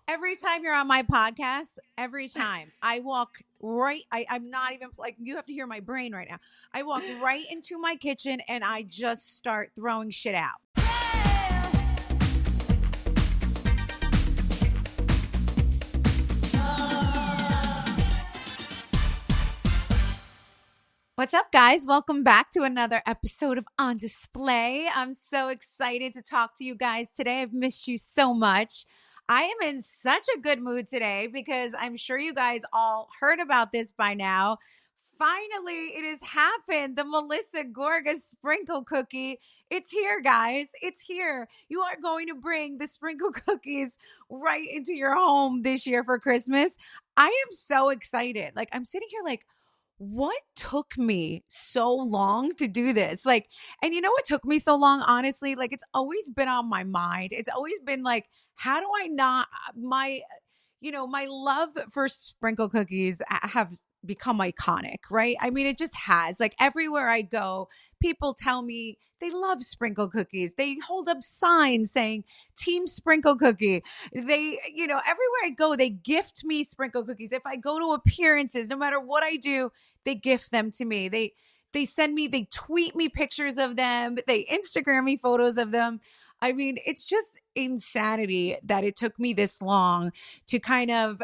Every time you're on my podcast, every time I walk right, I'm not even like, you have to hear my brain right now. I walk right into my kitchen and I just start throwing shit out. What's up, guys? Welcome back to another episode of On Display. I'm so excited to talk to you guys today. I've missed you so much. I am in such a good mood today because I'm sure you guys all heard about this by now. Finally, it has happened. The Melissa Gorga sprinkle cookie. It's here, guys. It's here. You are going to bring the sprinkle cookies right into your home this year for Christmas. I am so excited. Like, I'm sitting here like, what took me so long to do this? Like, and you know what took me so long, honestly? Like, it's always been on my mind. It's always been like, how do I not, my love for sprinkle cookies have become iconic, right? I mean, it just has. Like, everywhere I go, people tell me they love sprinkle cookies. They hold up signs saying Team Sprinkle Cookie. Everywhere I go, they gift me sprinkle cookies. If I go to appearances, no matter what I do, they gift them to me. They tweet me pictures of them. They Instagram me photos of them. I mean, it's just insanity that it took me this long to kind of,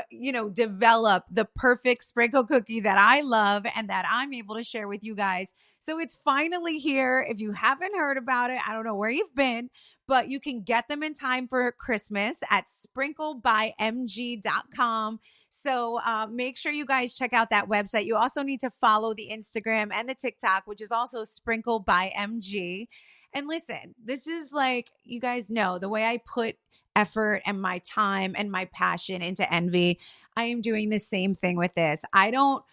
develop the perfect sprinkle cookie that I love and that I'm able to share with you guys. So it's finally here. If you haven't heard about it, I don't know where you've been, but you can get them in time for Christmas at sprinklebymg.com. So make sure you guys check out that website. You also need to follow the Instagram and the TikTok, which is also Sprinkle by MG. And listen, this is like, you guys know, the way I put effort and my time and my passion into Envy, I am doing the same thing with this. I don't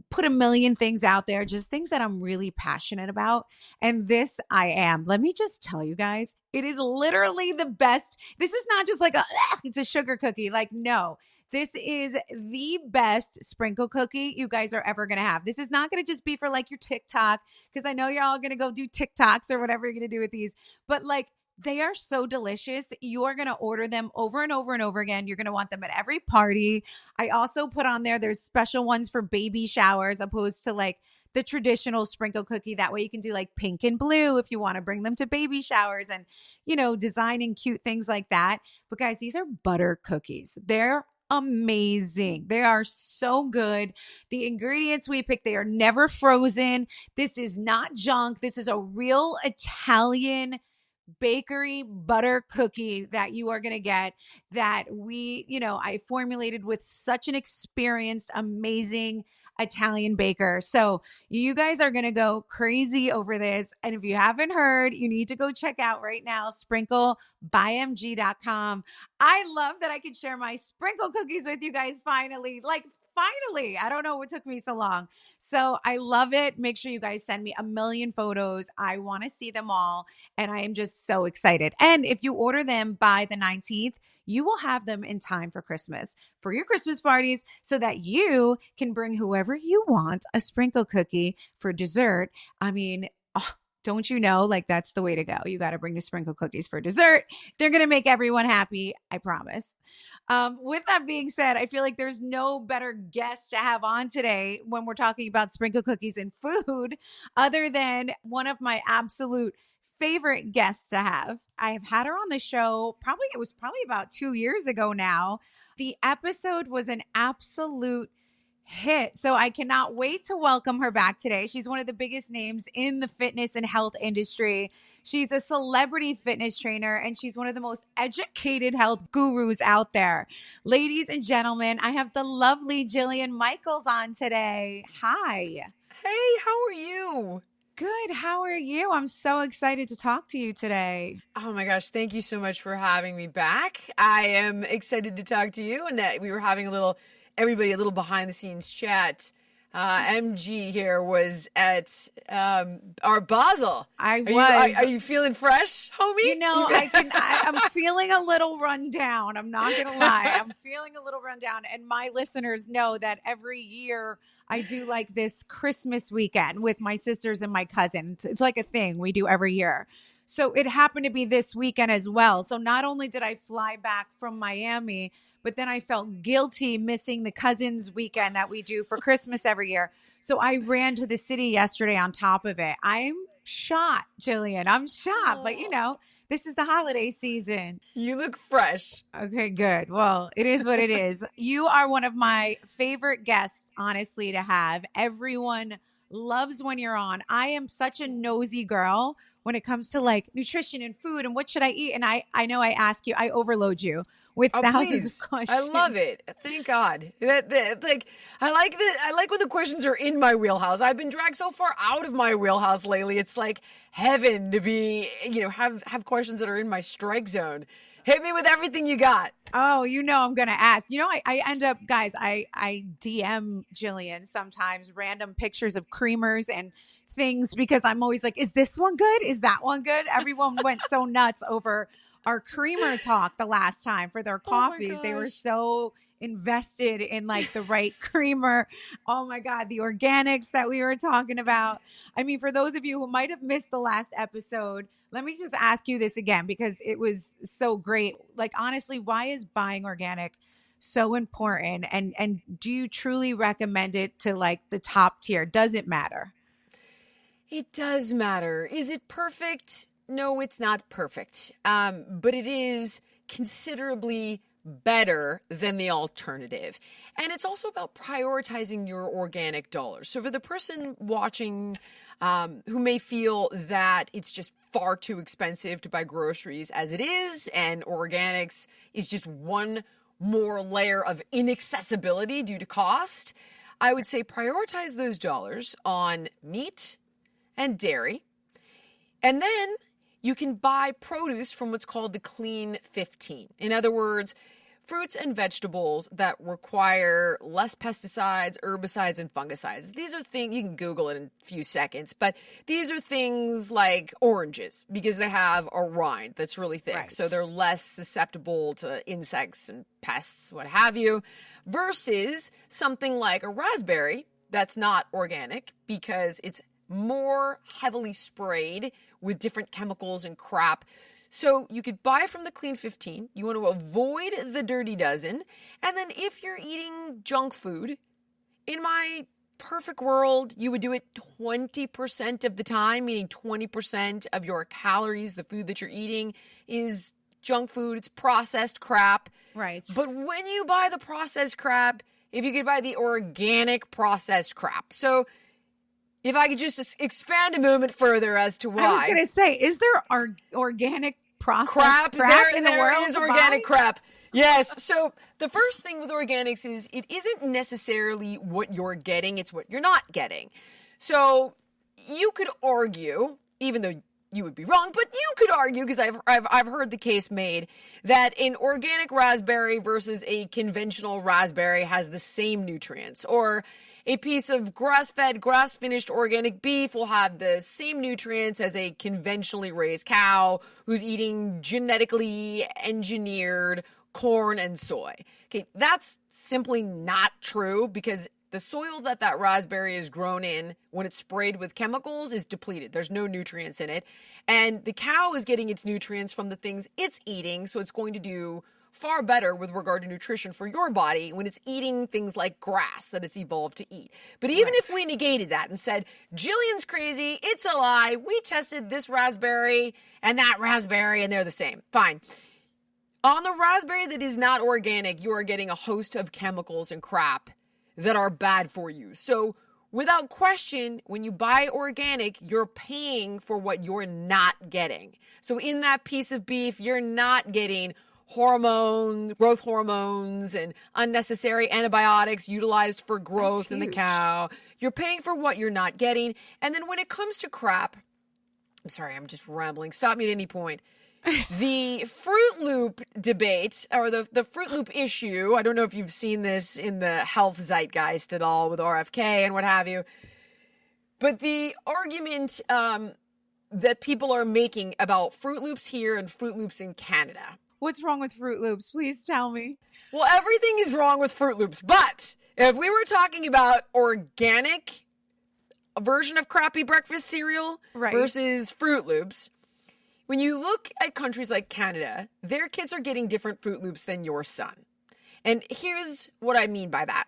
put a million things out there, just things that I'm really passionate about. And this I am. Let me just tell you guys, it is literally the best. This is not just like it's a sugar cookie. Like, no. This is the best sprinkle cookie you guys are ever going to have. This is not going to just be for like your TikTok, because I know you're all going to go do TikToks or whatever you're going to do with these. But like, they are so delicious. You are going to order them over and over and over again. You're going to want them at every party. I also put on there's special ones for baby showers, opposed to like the traditional sprinkle cookie. That way you can do like pink and blue if you want to bring them to baby showers and, designing cute things like that. But guys, these are butter cookies. They're amazing. They are so good. The ingredients we pick, they are never frozen. This is not junk. This is a real Italian bakery butter cookie that you are going to get, that I formulated with such an experienced, amazing Italian baker. So you guys are going to go crazy over this. And if you haven't heard, you need to go check out right now, sprinklebymg.com. I love that I can share my sprinkle cookies with you guys finally. Finally, I don't know what took me so long. So I love it. Make sure you guys send me a million photos. I want to see them all. And I am just so excited. And if you order them by the 19th, you will have them in time for Christmas, for your Christmas parties, so that you can bring whoever you want a sprinkle cookie for dessert. I mean, don't you know, like, that's the way to go. You got to bring the sprinkle cookies for dessert. They're going to make everyone happy. I promise. With that being said, I feel like there's no better guest to have on today when we're talking about sprinkle cookies and food, other than one of my absolute favorite guests to have. I have had her on the show. It was about 2 years ago now. The episode was an absolute hit. So I cannot wait to welcome her back today. She's one of the biggest names in the fitness and health industry. She's a celebrity fitness trainer, and she's one of the most educated health gurus out there. Ladies and gentlemen, I have the lovely Jillian Michaels on today. Hi. Hey, how are you? Good. How are you? I'm so excited to talk to you today. Oh my gosh, thank you so much for having me back. I am excited to talk to you, and we were having a little behind the scenes chat. MG here was at our Basel. Are you feeling fresh, homie? I'm feeling a little run down. I'm not going to lie. I'm feeling a little run down. And my listeners know that every year I do like this Christmas weekend with my sisters and my cousins. It's like a thing we do every year. So it happened to be this weekend as well. So not only did I fly back from Miami, but then I felt guilty missing the cousins weekend that we do for Christmas every year. So I ran to the city yesterday on top of it. I'm shot, Jillian. I'm shot. But this is the holiday season. You look fresh. Okay, good. Well, it is what it is. You are one of my favorite guests, honestly, to have. Everyone loves when you're on. I am such a nosy girl when it comes to like nutrition and food and what should I eat. And I know I ask you, I overload you with thousands of questions. I love it. Thank God. Like I like when the questions are in my wheelhouse. I've been dragged so far out of my wheelhouse lately. It's like heaven to be, have questions that are in my strike zone. Hit me with everything you got. Oh, I'm going to ask. I end up, guys, I DM Jillian sometimes random pictures of creamers and things because I'm always like, is this one good? Is that one good? Everyone went so nuts over our creamer talk the last time for their coffees. They were so invested in like the right creamer. Oh my God, the organics that we were talking about. I mean, for those of you who might have missed the last episode, let me just ask you this again because it was so great. Like, honestly, why is buying organic so important? And do you truly recommend it to like the top tier? Does it matter? It does matter. Is it perfect? No, it's not perfect, but it is considerably better than the alternative. And it's also about prioritizing your organic dollars. So for the person watching who may feel that it's just far too expensive to buy groceries as it is, and organics is just one more layer of inaccessibility due to cost, I would say prioritize those dollars on meat and dairy. And then you can buy produce from what's called the Clean 15. In other words, fruits and vegetables that require less pesticides, herbicides, and fungicides. These are things, you can Google it in a few seconds, but these are things like oranges because they have a rind that's really thick. Right. So they're less susceptible to insects and pests, what have you, versus something like a raspberry that's not organic because it's more heavily sprayed with different chemicals and crap. So you could buy from the Clean 15. You want to avoid the Dirty Dozen. And then if you're eating junk food, in my perfect world, you would do it 20% of the time, meaning 20% of your calories, the food that you're eating, is junk food. It's processed crap. Right. But when you buy the processed crap, if you could buy the organic processed crap. So if I could just expand a moment further as to why. I was going to say, is there organic processed crap in the world? There is organic crap. Yes. So the first thing with organics is it isn't necessarily what you're getting, it's what you're not getting. So you could argue, even though you would be wrong, but you could argue, because I've heard the case made, that an organic raspberry versus a conventional raspberry has the same nutrients, or a piece of grass-fed, grass-finished organic beef will have the same nutrients as a conventionally raised cow who's eating genetically engineered corn and soy. Okay, that's simply not true because the soil that raspberry is grown in, when it's sprayed with chemicals, is depleted. There's no nutrients in it. And the cow is getting its nutrients from the things it's eating, so it's going to do far better with regard to nutrition for your body when it's eating things like grass that it's evolved to eat. But even if we negated that and said, Jillian's crazy, it's a lie, we tested this raspberry and that raspberry and they're the same. Fine. On the raspberry that is not organic, you are getting a host of chemicals and crap that are bad for you. So without question, when you buy organic, you're paying for what you're not getting. So in that piece of beef, you're not getting hormones, growth hormones, and unnecessary antibiotics utilized for growth in the cow. You're paying for what you're not getting. And then when it comes to crap, I'm sorry, I'm just rambling. Stop me at any point. The Fruit Loop debate, or the Fruit Loop issue, I don't know if you've seen this in the health zeitgeist at all with RFK and what have you, but the argument that people are making about Fruit Loops here and Fruit Loops in Canada. What's wrong with Fruit Loops? Please tell me. Well, everything is wrong with Fruit Loops, but if we were talking about organic, a version of crappy breakfast cereal versus Fruit Loops, when you look at countries like Canada, their kids are getting different Fruit Loops than your son. And here's what I mean by that.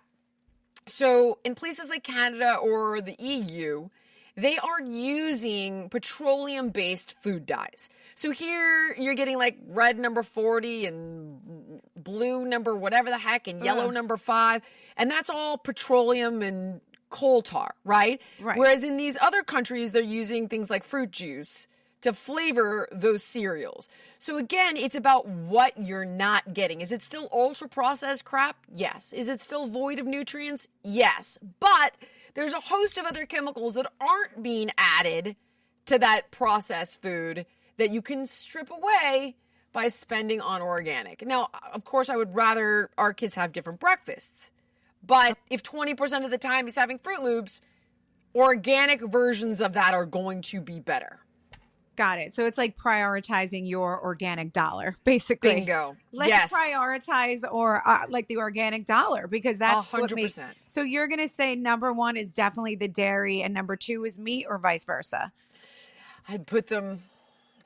So in places like Canada or the EU, they are using petroleum-based food dyes. So here you're getting like red number 40 and blue number whatever the heck and yellow number 5. And that's all petroleum and coal tar, right? Whereas in these other countries, they're using things like fruit juice to flavor those cereals. So again, it's about what you're not getting. Is it still ultra-processed crap? Yes. Is it still void of nutrients? Yes. But there's a host of other chemicals that aren't being added to that processed food that you can strip away by spending on organic. Now, of course, I would rather our kids have different breakfasts. But if 20% of the time he's having Fruit Loops, organic versions of that are going to be better. Got it. So it's like prioritizing your organic dollar, basically. Bingo. Let's prioritize like the organic dollar, because that's 100%. What makes. So you're going to say number 1 is definitely the dairy and number 2 is meat, or vice versa? I'd put them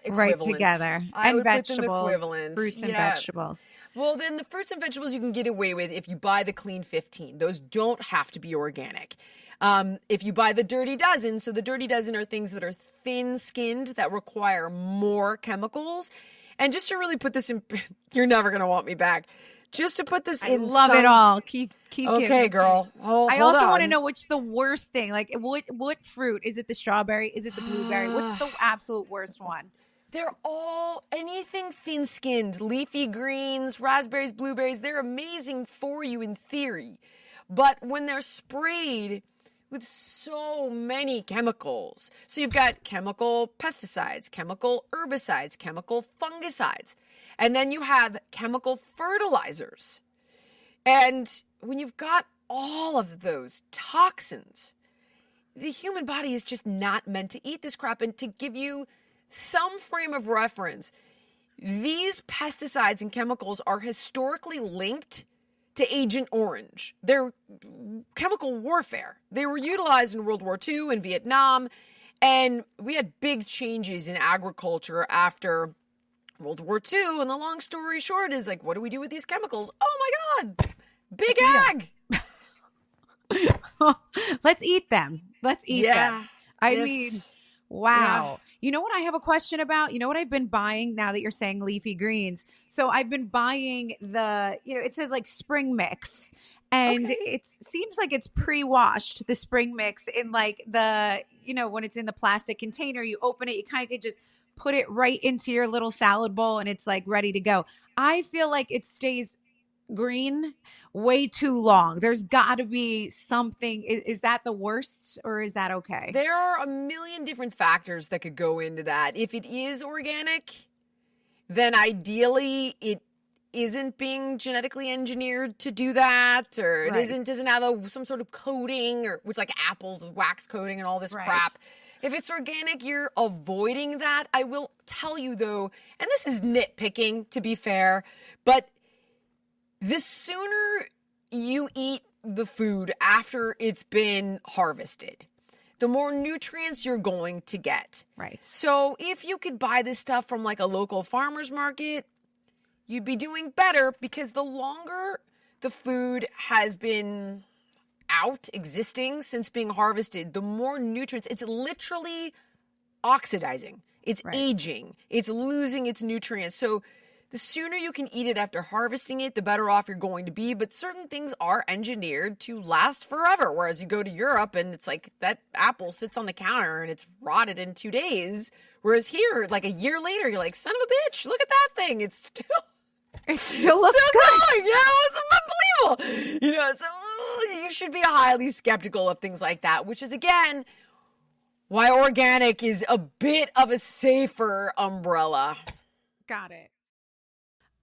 right together. And vegetables, fruits and vegetables. Well, then the fruits and vegetables you can get away with if you buy the Clean 15. Those don't have to be organic. If you buy the Dirty Dozen, so the Dirty Dozen are things that are thin-skinned that require more chemicals. And just to really put this in, you're never going to want me back. Just to put this in. I love it all. Keep okay, girl. I also want to know what's the worst thing. Like what fruit? Is it the strawberry? Is it the blueberry? What's the absolute worst one? They're all anything thin-skinned, leafy greens, raspberries, blueberries. They're amazing for you in theory. But when they're sprayed with so many chemicals. So you've got chemical pesticides, chemical herbicides, chemical fungicides, and then you have chemical fertilizers. And when you've got all of those toxins, the human body is just not meant to eat this crap. And to give you some frame of reference, these pesticides and chemicals are historically linked to Agent Orange. They're chemical warfare. They were utilized in World War II and Vietnam, and we had big changes in agriculture after World War II, and the long story short is like, what do we do with these chemicals? Oh my God, big ag! Let's eat them. Let's eat them. I mean, wow. Yeah. You know what I have a question about? You know what I've been buying now that you're saying leafy greens? So I've been buying it says like spring mix, and it seems like it's pre-washed, the spring mix, in like the, when it's in the plastic container, you open it, you kind of just put it right into your little salad bowl and it's like ready to go. I feel like it stays green way too long. There's got to be something. Is that the worst, or is that okay? There are a million different factors that could go into that. If it is organic, then ideally it isn't being genetically engineered to do that, or it doesn't have some sort of coating, or which like apples, wax coating and all this crap. If it's organic, you're avoiding that. I will tell you though, and this is nitpicking to be fair, but the sooner you eat the food after it's been harvested, the more nutrients you're going to get. Right. So if you could buy this stuff from like a local farmer's market, you'd be doing better, because the longer the food has been out, existing since being harvested, the more nutrients. It's literally oxidizing. It's aging. It's losing its nutrients. So the sooner you can eat it after harvesting it, the better off you're going to be. But certain things are engineered to last forever. Whereas you go to Europe and it's like that apple sits on the counter and it's rotted in 2 days. Whereas here, like a year later, you're like, son of a bitch, look at that thing. It still looks good. Going. Yeah, it's unbelievable. So you should be highly skeptical of things like that, which is, again, why organic is a bit of a safer umbrella. Got it.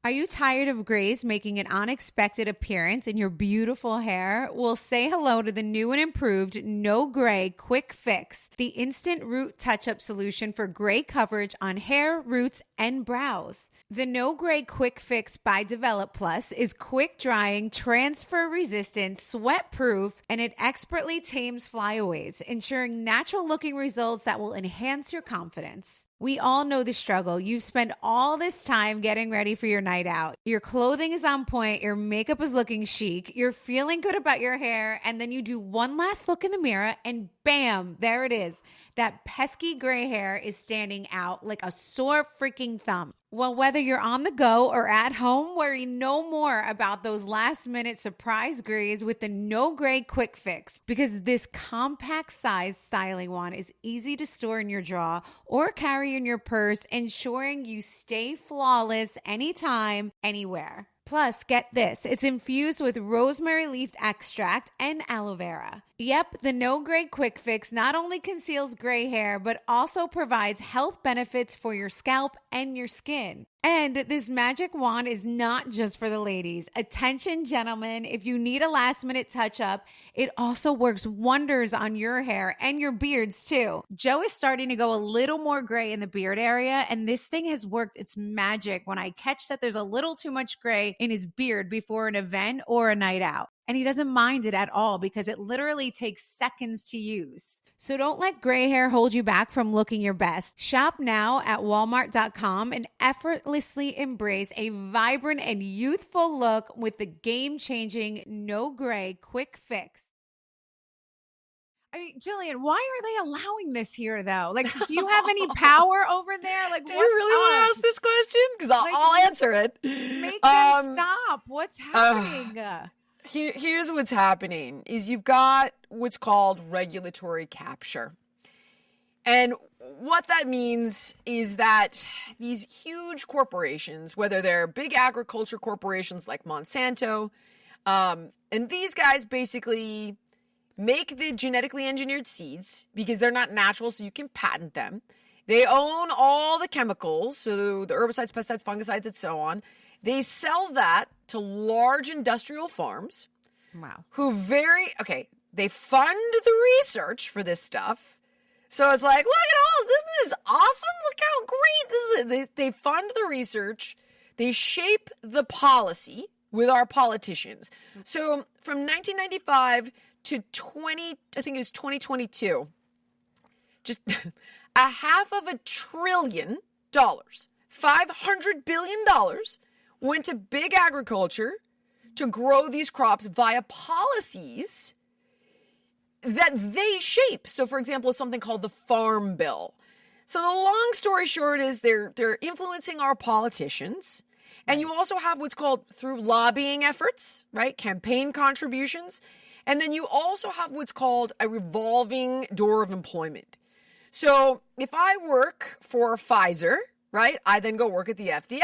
Are you tired of grays making an unexpected appearance in your beautiful hair? Well, say hello to the new and improved No Gray Quick Fix, the instant root touch-up solution for gray coverage on hair, roots, and brows. The No Gray Quick Fix by Develop Plus is quick drying, transfer resistant, sweat proof, and it expertly tames flyaways, ensuring natural looking results that will enhance your confidence. We all know the struggle. You've spent all this time getting ready for your night out. Your clothing is on point, your makeup is looking chic, you're feeling good about your hair, and then you do one last look in the mirror and bam, there it is. That pesky gray hair is standing out like a sore freaking thumb. Well, whether you're on the go or at home, worry no more about those last minute surprise grays with the No Gray Quick Fix, because this compact size styling wand is easy to store in your drawer or carry in your purse, ensuring you stay flawless anytime, anywhere. Plus, get this, it's infused with rosemary leaf extract and aloe vera. Yep, the No Gray Quick Fix not only conceals gray hair, but also provides health benefits for your scalp and your skin. And this magic wand is not just for the ladies. Attention, gentlemen, if you need a last-minute touch-up, it also works wonders on your hair and your beards, too. Joe is starting to go a little more gray in the beard area, and this thing has worked its magic when I catch that there's a little too much gray in his beard before an event or a night out. And he doesn't mind it at all because it literally takes seconds to use. So don't let gray hair hold you back from looking your best. Shop now at walmart.com and effortlessly embrace a vibrant and youthful look with the game-changing No Gray Quick Fix. I mean, Jillian, why are they allowing this here, though? Like, do you have any power over there? Like, do you really want to ask this question? Because I'll answer it. Make them stop. What's happening? Here's what's happening is you've got what's called regulatory capture. And what that means is that these huge corporations, whether they're big agriculture corporations like Monsanto, and these guys basically make the genetically engineered seeds because they're not natural, so you can patent them. They own all the chemicals, so the herbicides, pesticides, fungicides, and so on. They sell that to large industrial farms. Wow. They fund the research for this stuff. So it's like, look at all, isn't this awesome? Look how great this is. They fund the research. They shape the policy with our politicians. So from 1995 to 2022, just $500 billion, $500 billion went to big agriculture to grow these crops via policies that they shape. So, for example, something called the Farm Bill. So the long story short is they're influencing our politicians. And you also have what's called through lobbying efforts, right? Campaign contributions. And then you also have what's called a revolving door of employment. So if I work for Pfizer, right, I then go work at the FDA.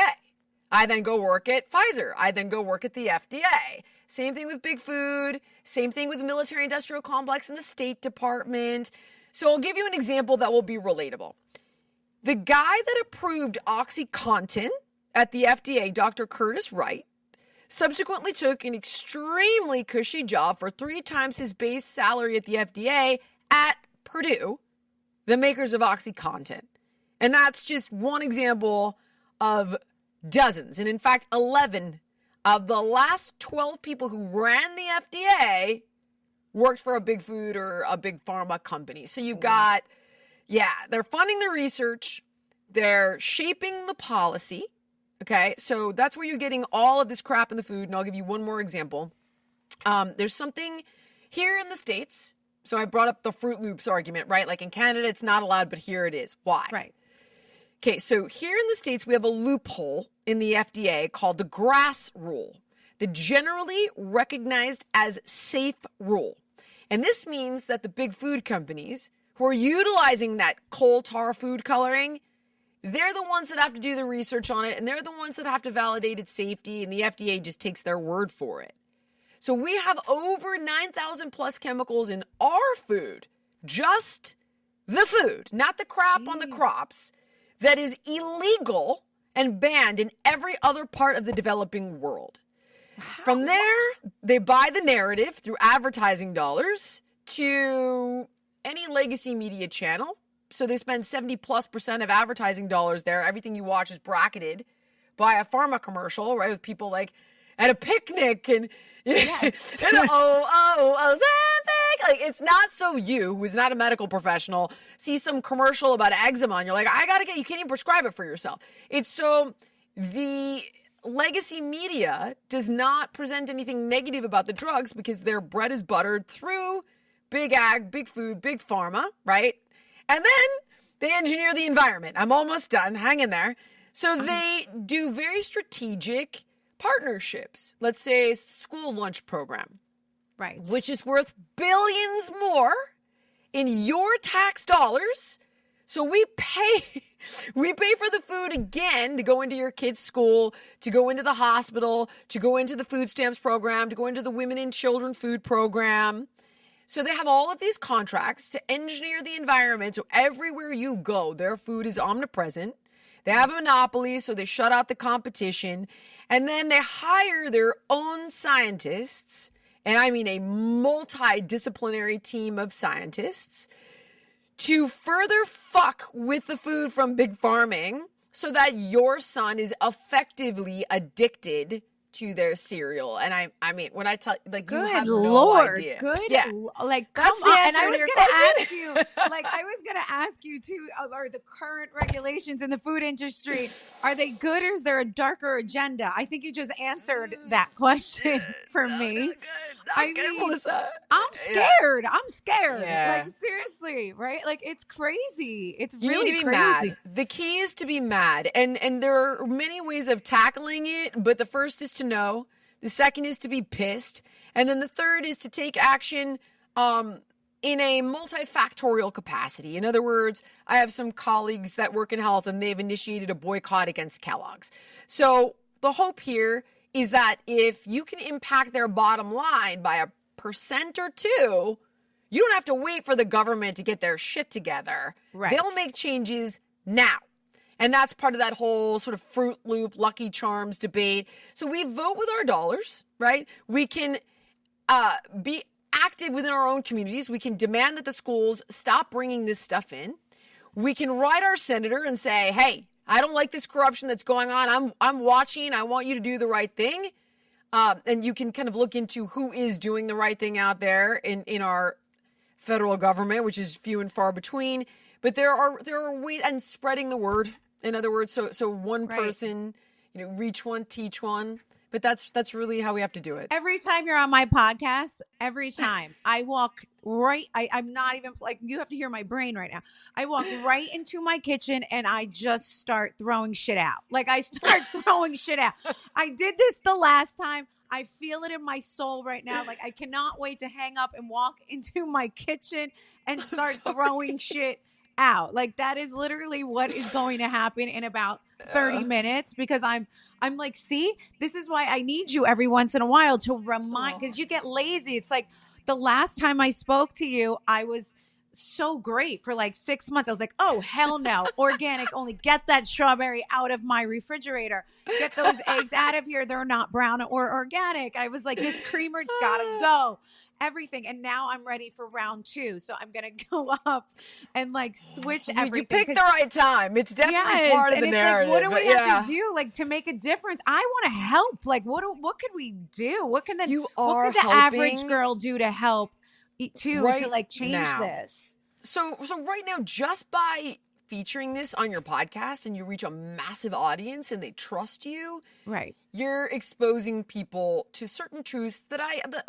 I then go work at Pfizer. I then go work at the FDA. Same thing with Big Food. Same thing with the military industrial complex and the State Department. So I'll give you an example that will be relatable. The guy that approved OxyContin at the FDA, Dr. Curtis Wright, subsequently took an extremely cushy job for 3 times his base salary at the FDA at Purdue, the makers of OxyContin. And that's just one example of dozens. And in fact, 11 of the last 12 people who ran the FDA worked for a big food or a big pharma company. So you've got, they're funding the research. They're shaping the policy. Okay, so that's where you're getting all of this crap in the food. And I'll give you one more example. There's something here in the States. So I brought up the Fruit Loops argument, right? Like in Canada, it's not allowed, but here it is. Why? Right. Okay, so here in the States, we have a loophole in the FDA called the GRAS rule, the generally recognized as safe rule. And this means that the big food companies who are utilizing that coal tar food coloring, they're the ones that have to do the research on it, and they're the ones that have to validate its safety, and the FDA just takes their word for it. So we have over 9,000 plus chemicals in our food, just the food, not the crap on the crops, that is illegal and banned in every other part of the developing world. How? From there, they buy the narrative through advertising dollars to any legacy media channel. So they spend 70+% of advertising dollars there. Everything you watch is bracketed by a pharma commercial, right? With people like at a picnic and Yes. and Ozempic. Like, it's not so you, who's not a medical professional, see some commercial about eczema and you're like, you can't even prescribe it for yourself. It's so the legacy media does not present anything negative about the drugs because their bread is buttered through big ag, big food, big pharma, right? And then they engineer the environment. I'm almost done. Hang in there. So they do very strategic partnerships. Let's say a school lunch program. Right. Which is worth billions more in your tax dollars. So we pay for the food again to go into your kid's school, to go into the hospital, to go into the food stamps program, to go into the women and children food program. So they have all of these contracts to engineer the environment. So everywhere you go, their food is omnipresent. They have a monopoly, so they shut out the competition. And then they hire their own scientists, and I mean a multidisciplinary team of scientists, to further fuck with the food from big farming so that your son is effectively addicted to their cereal. And I mean, when I tell, like, Good you have Lord. no idea. Good. Yeah. Like, That's come the on. And answer I to was your going to question. ask you, I was going to ask you too, are the current regulations in the food industry, are they good or is there a darker agenda? I think you just answered that question for me. I mean, Melissa. I'm scared. I'm scared. Yeah. Like, seriously, right? Like, it's crazy. It's You really need to be crazy. mad. The key is to be mad. And there are many ways of tackling it, but the first is to know. The second is to be pissed. And then the third is to take action in a multifactorial capacity. In other words, I have some colleagues that work in health and they've initiated a boycott against Kellogg's. So the hope here is that if you can impact their bottom line by 1% or 2%, you don't have to wait for the government to get their shit together. Right. They'll make changes now. And that's part of that whole sort of Fruit Loop, Lucky Charms debate. So we vote with our dollars, right? We can be active within our own communities. We can demand that the schools stop bringing this stuff in. We can write our senator and say, hey, I don't like this corruption that's going on. I'm watching. I want you to do the right thing. And you can kind of look into who is doing the right thing out there in our federal government, which is few and far between. But there are ways, and spreading the word. In other words, so one person, reach one, teach one. But that's really how we have to do it. Every time you're on my podcast, every time I walk right, I'm not even like, you have to hear my brain right now. I walk right into my kitchen and I just start throwing shit out. Like, I start throwing shit out. I did this the last time. I feel it in my soul right now. Like, I cannot wait to hang up and walk into my kitchen and start throwing shit out. Like, that is literally what is going to happen in about 30 minutes, because I'm like, see, this is why I need you every once in a while to remind, because you get lazy. It's like the last time I spoke to you, I was so great for like 6 months. I was like, oh, hell no. Organic only. Get that strawberry out of my refrigerator. Get those eggs out of here. They're not brown or organic. I was like, this creamer's gotta go. Everything. And now I'm ready for round 2. So I'm going to go up and like switch everything. You picked the right time. It's definitely part of the narrative. Like, what do we have to do like to make a difference? I want to help. Like, what could we do? What can the average girl do to help to like change this? So right now, just by featuring this on your podcast and you reach a massive audience and they trust you, right? You're exposing people to certain truths that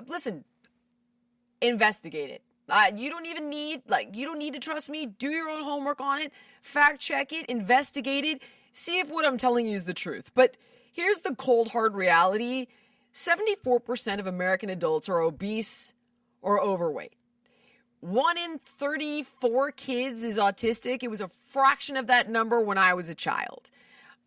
listen, investigate it. You don't need to trust me. Do your own homework on it. Fact check it. Investigate it. See if what I'm telling you is the truth. But here's the cold, hard reality. 74% of American adults are obese or overweight. 1 in 34 kids is autistic. It was a fraction of that number when I was a child.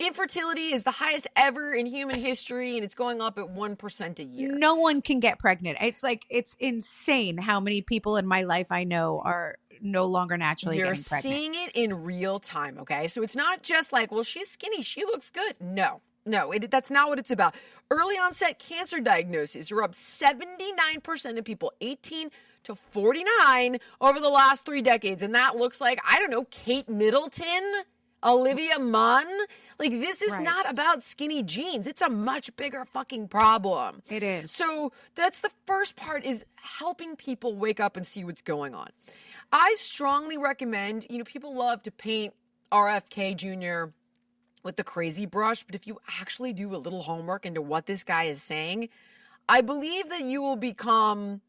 Infertility is the highest ever in human history, and it's going up at 1% a year. No one can get pregnant. It's like, it's insane how many people in my life I know are no longer naturally getting pregnant. You're seeing it in real time, okay? So it's not just like, well, she's skinny, she looks good. No, that's not what it's about. Early onset cancer diagnoses are up 79% of people 18 to 49 over the last 3 decades. And that looks like, I don't know, Kate Middleton Olivia Munn. Like, this is Right. not about skinny jeans. It's a much bigger fucking problem. It is. So that's the first part, is helping people wake up and see what's going on. I strongly recommend, people love to paint RFK Jr. with the crazy brush, but if you actually do a little homework into what this guy is saying, I believe that you will become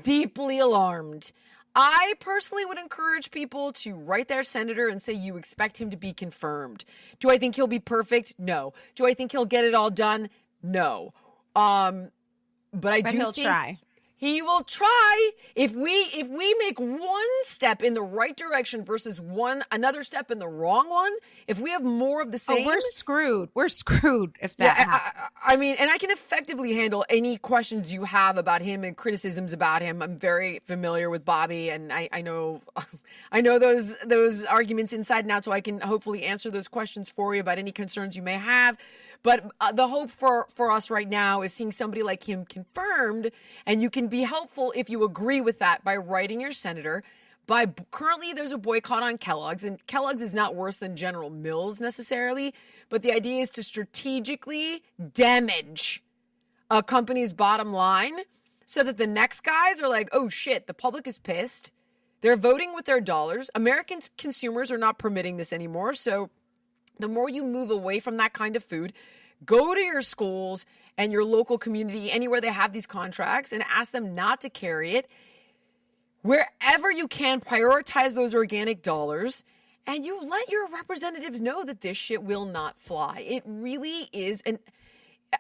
deeply alarmed. I personally would encourage people to write their senator and say you expect him to be confirmed. Do I think he'll be perfect? No. Do I think he'll get it all done? No. But he'll try. He will try. If we make one step in the right direction versus another step in the wrong one, if we have more of the same, we're screwed. We're screwed if that happens. I mean, and I can effectively handle any questions you have about him and criticisms about him. I'm very familiar with Bobby, and I know those arguments inside and out, so I can hopefully answer those questions for you about any concerns you may have. But the hope for us right now is seeing somebody like him confirmed, and you can be helpful if you agree with that by writing your senator. Currently, there's a boycott on Kellogg's, and Kellogg's is not worse than General Mills necessarily, but the idea is to strategically damage a company's bottom line so that the next guys are like, oh shit, the public is pissed. They're voting with their dollars. American consumers are not permitting this anymore, so the more you move away from that kind of food, go to your schools and your local community, anywhere they have these contracts, and ask them not to carry it. Wherever you can, prioritize those organic dollars, and you let your representatives know that this shit will not fly. It really is. And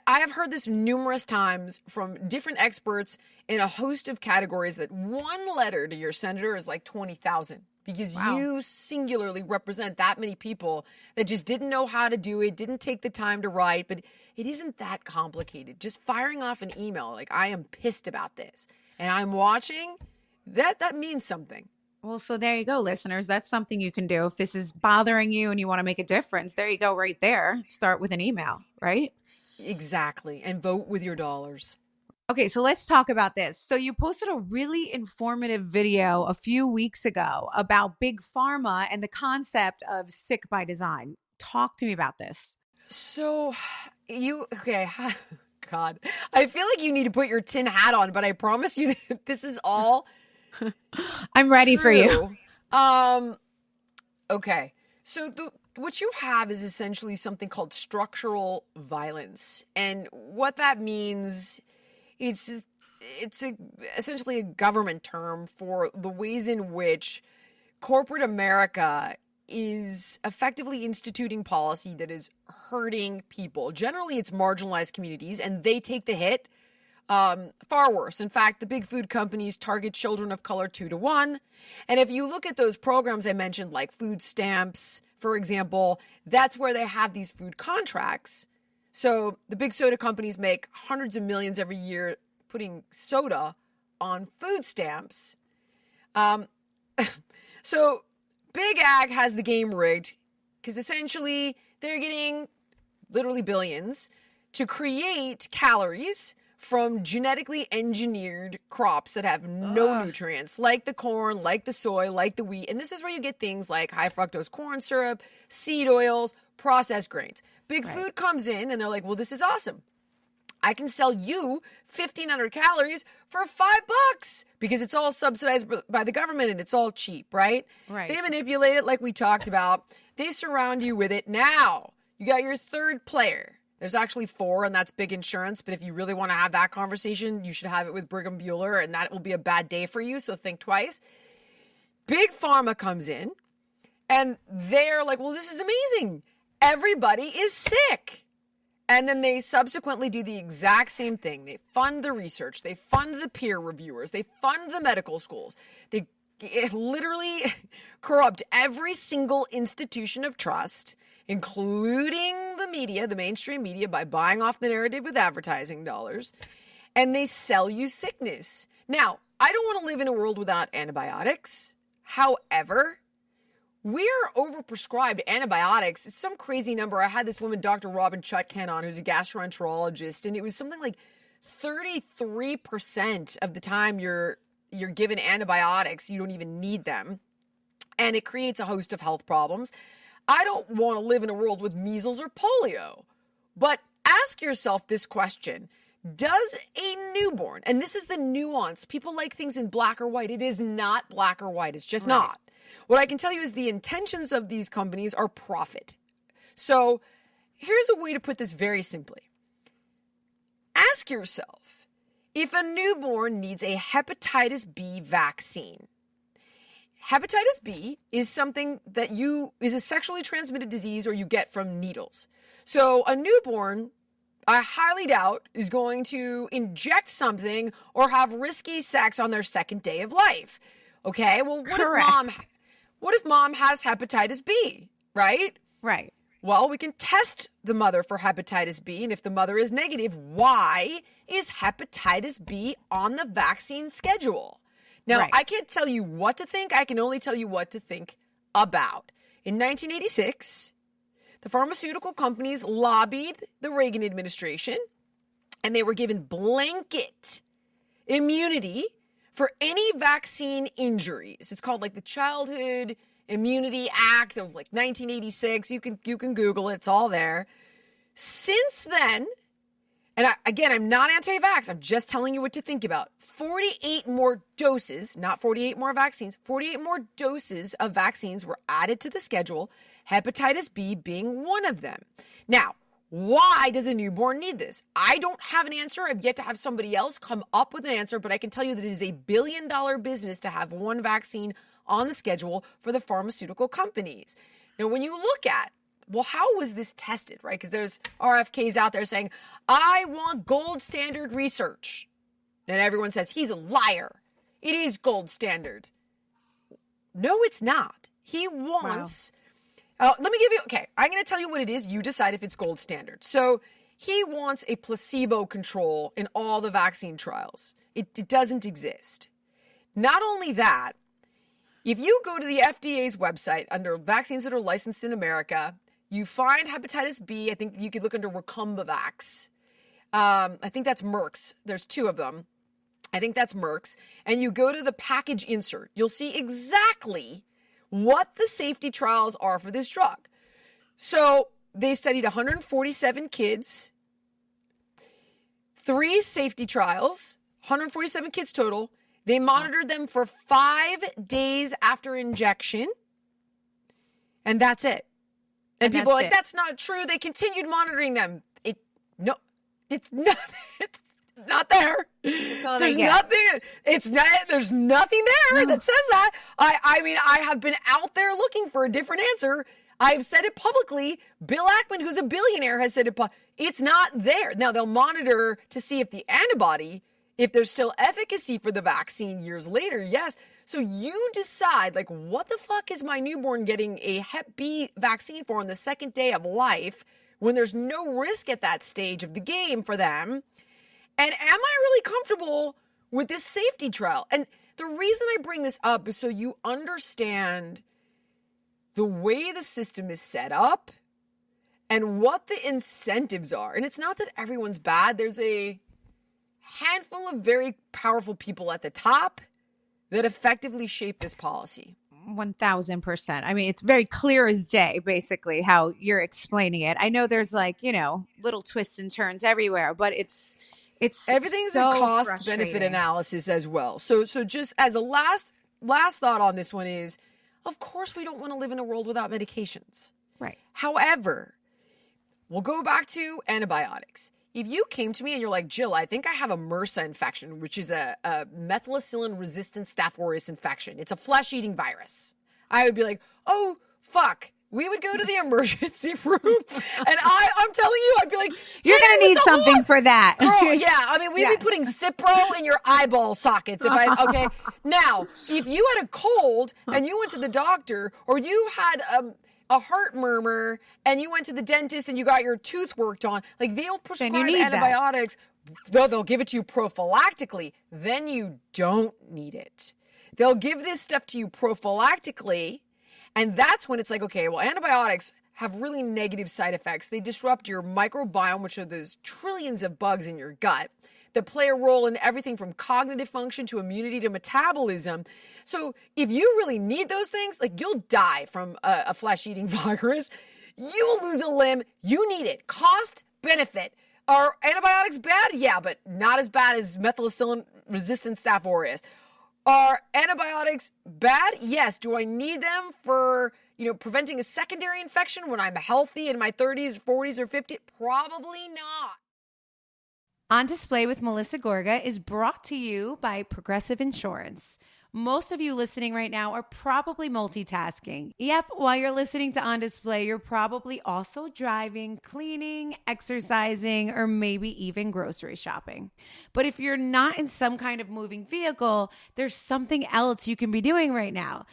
I have heard this numerous times from different experts in a host of categories that one letter to your senator is like 20,000. Because you singularly represent that many people that just didn't know how to do it, didn't take the time to write, but it isn't that complicated. Just firing off an email like, I am pissed about this, and I'm watching, that means something. Well, so there you go, listeners. That's something you can do. If this is bothering you and you want to make a difference, there you go right there. Start with an email, right? Exactly. And vote with your dollars. Okay, so let's talk about this. So you posted a really informative video a few weeks ago about Big Pharma and the concept of sick by design. Talk to me about this. So okay, God, I feel like you need to put your tin hat on, but I promise you that this is all I'm ready true. For you. Okay, so what you have is essentially something called structural violence. And what that means, it's essentially a government term for the ways in which corporate America is effectively instituting policy that is hurting people. Generally, it's marginalized communities, and they take the hit far worse. In fact, the big food companies target children of color 2-to-1. And if you look at those programs I mentioned, like food stamps, for example, that's where they have these food contracts. So the big soda companies make hundreds of millions every year putting soda on food stamps. So Big Ag has the game rigged because essentially they're getting literally billions to create calories from genetically engineered crops that have no nutrients, like the corn, like the soy, like the wheat. And this is where you get things like high fructose corn syrup, seed oils, processed grains. Big Food comes in and they're like, well, this is awesome. I can sell you 1,500 calories for $5 because it's all subsidized by the government and it's all cheap, right? Right. They manipulate it like we talked about. They surround you with it. Now, you got your third player. There's actually 4, and that's big insurance. But if you really want to have that conversation, you should have it with Brigham Bueller, and that will be a bad day for you, so think twice. Big Pharma comes in, and they're like, well, this is amazing. Everybody is sick. And then they subsequently do the exact same thing. They fund the research. They fund the peer reviewers. They fund the medical schools. They literally corrupt every single institution of trust, including the media, the mainstream media, by buying off the narrative with advertising dollars. And they sell you sickness. Now, I don't want to live in a world without antibiotics. However, we're overprescribed antibiotics. It's some crazy number. I had this woman, Dr. Robin Chutkan, on, who's a gastroenterologist, and it was something like 33% of the time you're given antibiotics, you don't even need them. and it creates a host of health problems. I don't want to live in a world with measles or polio. But ask yourself this question. Does a newborn, and this is the nuance, people like things in black or white. It is not black or white. It's just not. What I can tell you is the intentions of these companies are profit. So here's a way to put this very simply. Ask yourself if a newborn needs a hepatitis B vaccine. Hepatitis B is something that is a sexually transmitted disease or you get from needles. So a newborn, I highly doubt, is going to inject something or have risky sex on their second day of life. Okay, well, what if mom has hepatitis B, right? Right. Well, we can test the mother for hepatitis B, and if the mother is negative, why is hepatitis B on the vaccine schedule? Now, I can't tell you what to think. I can only tell you what to think about. In 1986, the pharmaceutical companies lobbied the Reagan administration, and they were given blanket immunity for any vaccine injuries. It's called like the Childhood Immunity Act of like 1986. You can Google it. It's all there. Since then, and I'm not anti-vax. I'm just telling you what to think about. 48 more doses, not 48 more vaccines, 48 more doses of vaccines were added to the schedule, hepatitis B being one of them. Now, why does a newborn need this? I don't have an answer. I've yet to have somebody else come up with an answer, but I can tell you that it is a billion-dollar business to have one vaccine on the schedule for the pharmaceutical companies. Now, when you look at, well, how was this tested, right? Because there's RFKs out there saying, I want gold standard research. And everyone says, he's a liar. It is gold standard. No, it's not. He wants... Let me give you... Okay, I'm going to tell you what it is. You decide if it's gold standard. So he wants a placebo control in all the vaccine trials. It doesn't exist. Not only that, if you go to the FDA's website under vaccines that are licensed in America, you find hepatitis B. I think you could look under Recumbivax. I think that's Merck's. There's two of them. I think that's Merck's. And you go to the package insert. You'll see exactly what the safety trials are for this drug. So they studied 147 kids, 3 safety trials, 147 kids total. They monitored them for 5 days after injection. And that's it. And people are like, that's not true. They continued monitoring them. It's not there. There's nothing there that says that. I mean, I have been out there looking for a different answer. I've said it publicly. Bill Ackman, who's a billionaire, has said it. It's not there. Now, they'll monitor to see if the antibody, if there's still efficacy for the vaccine years later, yes. So you decide, like, what the fuck is my newborn getting a Hep B vaccine for on the second day of life when there's no risk at that stage of the game for them? And am I really comfortable with this safety trial? And the reason I bring this up is so you understand the way the system is set up and what the incentives are. And it's not that everyone's bad. There's a handful of very powerful people at the top that effectively shape this policy. 1000%. I mean, it's very clear as day, basically, how you're explaining it. I know there's little twists and turns everywhere, but it's everything's so a cost benefit analysis as well. So just as a last thought on this one is, of course, we don't want to live in a world without medications. Right. However, we'll go back to antibiotics. If you came to me and you're like, Jill, I think I have a MRSA infection, which is a methicillin-resistant Staph aureus infection. It's a flesh-eating virus. I would be like, oh, fuck. We would go to the emergency room, and I'm telling you, I'd be like, you're going to need something for that. Girl, yeah. I mean, we'd be putting Cipro in your eyeball sockets. Okay. Now, if you had a cold and you went to the doctor, or you had a heart murmur and you went to the dentist and you got your tooth worked on, like, they'll prescribe antibiotics. Though they'll give it to you prophylactically. Then you don't need it. They'll give this stuff to you prophylactically. And that's when it's like, okay, well, antibiotics have really negative side effects. They disrupt your microbiome, which are those trillions of bugs in your gut. that play a role in everything from cognitive function to immunity to metabolism. So if you really need those things, like you'll die from a flesh-eating virus, you will lose a limb, you need it. Cost, benefit. Are antibiotics bad? Yeah, but not as bad as methicillin-resistant Staph aureus. Are antibiotics bad? Yes. Do I need them for, preventing a secondary infection when I'm healthy in my 30s, 40s, or 50s? Probably not. On Display with Melissa Gorga is brought to you by Progressive Insurance. Most of you listening right now are probably multitasking. Yep, while you're listening to On Display, you're probably also driving, cleaning, exercising, or maybe even grocery shopping. But if you're not in some kind of moving vehicle, there's something else you can be doing right now.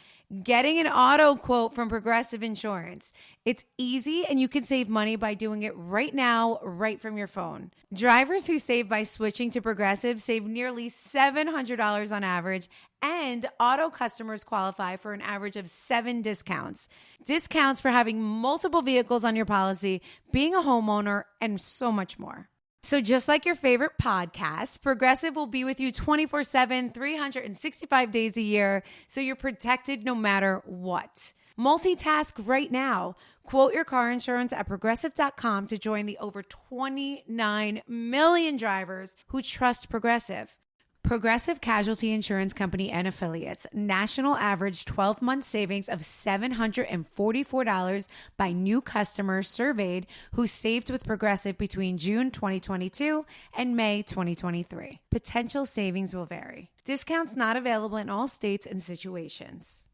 Getting an auto quote from Progressive Insurance. It's easy and you can save money by doing it right now, right from your phone. Drivers who save by switching to Progressive save nearly $700 on average, and auto customers qualify for an average of 7 discounts. Discounts for having multiple vehicles on your policy, being a homeowner, and so much more. So just like your favorite podcast, Progressive will be with you 24/7, 365 days a year, so you're protected no matter what. Multitask right now. Quote your car insurance at Progressive.com to join the over 29 million drivers who trust Progressive. Progressive Casualty Insurance Company and Affiliates. National average 12-month savings of $744 by new customers surveyed who saved with Progressive between June 2022 and May 2023. Potential savings will vary. Discounts not available in all states and situations.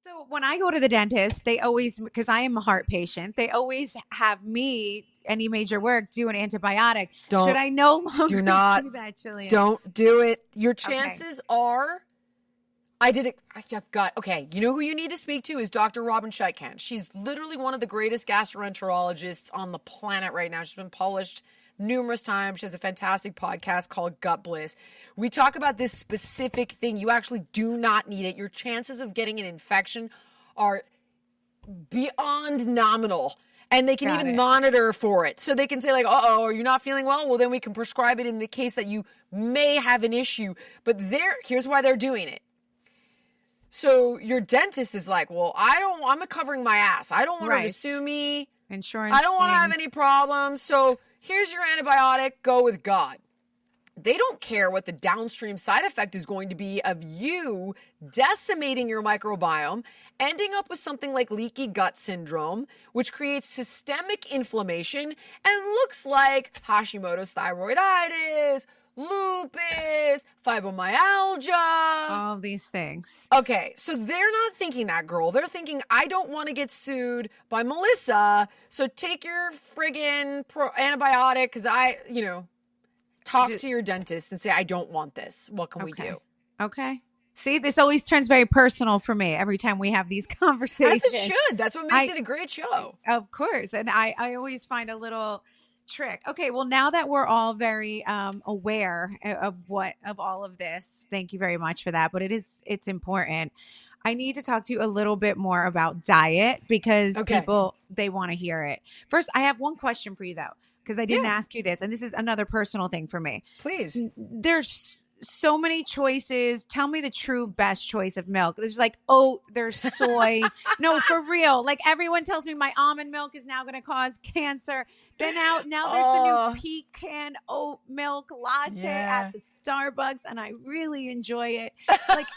So when I go to the dentist, they always, because I am a heart patient, they always have me, any major work, do an antibiotic. Should I no longer do that, Jillian? Don't do it. Your chances are, I did it. I've got, you know who you need to speak to is Dr. Robin Scheitkan. She's literally one of the greatest gastroenterologists on the planet right now. She's been published numerous times. She has a fantastic podcast called Gut Bliss. We talk about this specific thing. You actually do not need it. Your chances of getting an infection are beyond nominal. And they can even monitor for it. So they can say like, are you not feeling well? Well, then we can prescribe it in the case that you may have an issue. But here's why they're doing it. So your dentist is like, well, I'm covering my ass. I don't want her to sue me. Insurance. I don't want to have any problems. So here's your antibiotic. Go with God. They don't care what the downstream side effect is going to be of you decimating your microbiome, ending up with something like leaky gut syndrome, which creates systemic inflammation and looks like Hashimoto's thyroiditis, lupus, fibromyalgia. All these things. Okay, so they're not thinking that, girl. They're thinking, I don't want to get sued by Melissa, so take your friggin' antibiotic because talk to your dentist and say, I don't want this. What can we do? Okay. See, this always turns very personal for me every time we have these conversations. As it should. That's what makes it a great show. Of course. And I always find a little trick. Okay, well, now that we're all very aware of all of this, thank you very much for that. But it's important. I need to talk to you a little bit more about diet because people, they want to hear it. First, I have one question for you though, because I didn't ask you this, and this is another personal thing for me. Please. There's so many choices. Tell me the true best choice of milk. There's like, there's soy. No, for real. Like everyone tells me my almond milk is now going to cause cancer. Then now there's the new pecan oat milk latte at the Starbucks, and I really enjoy it. Like,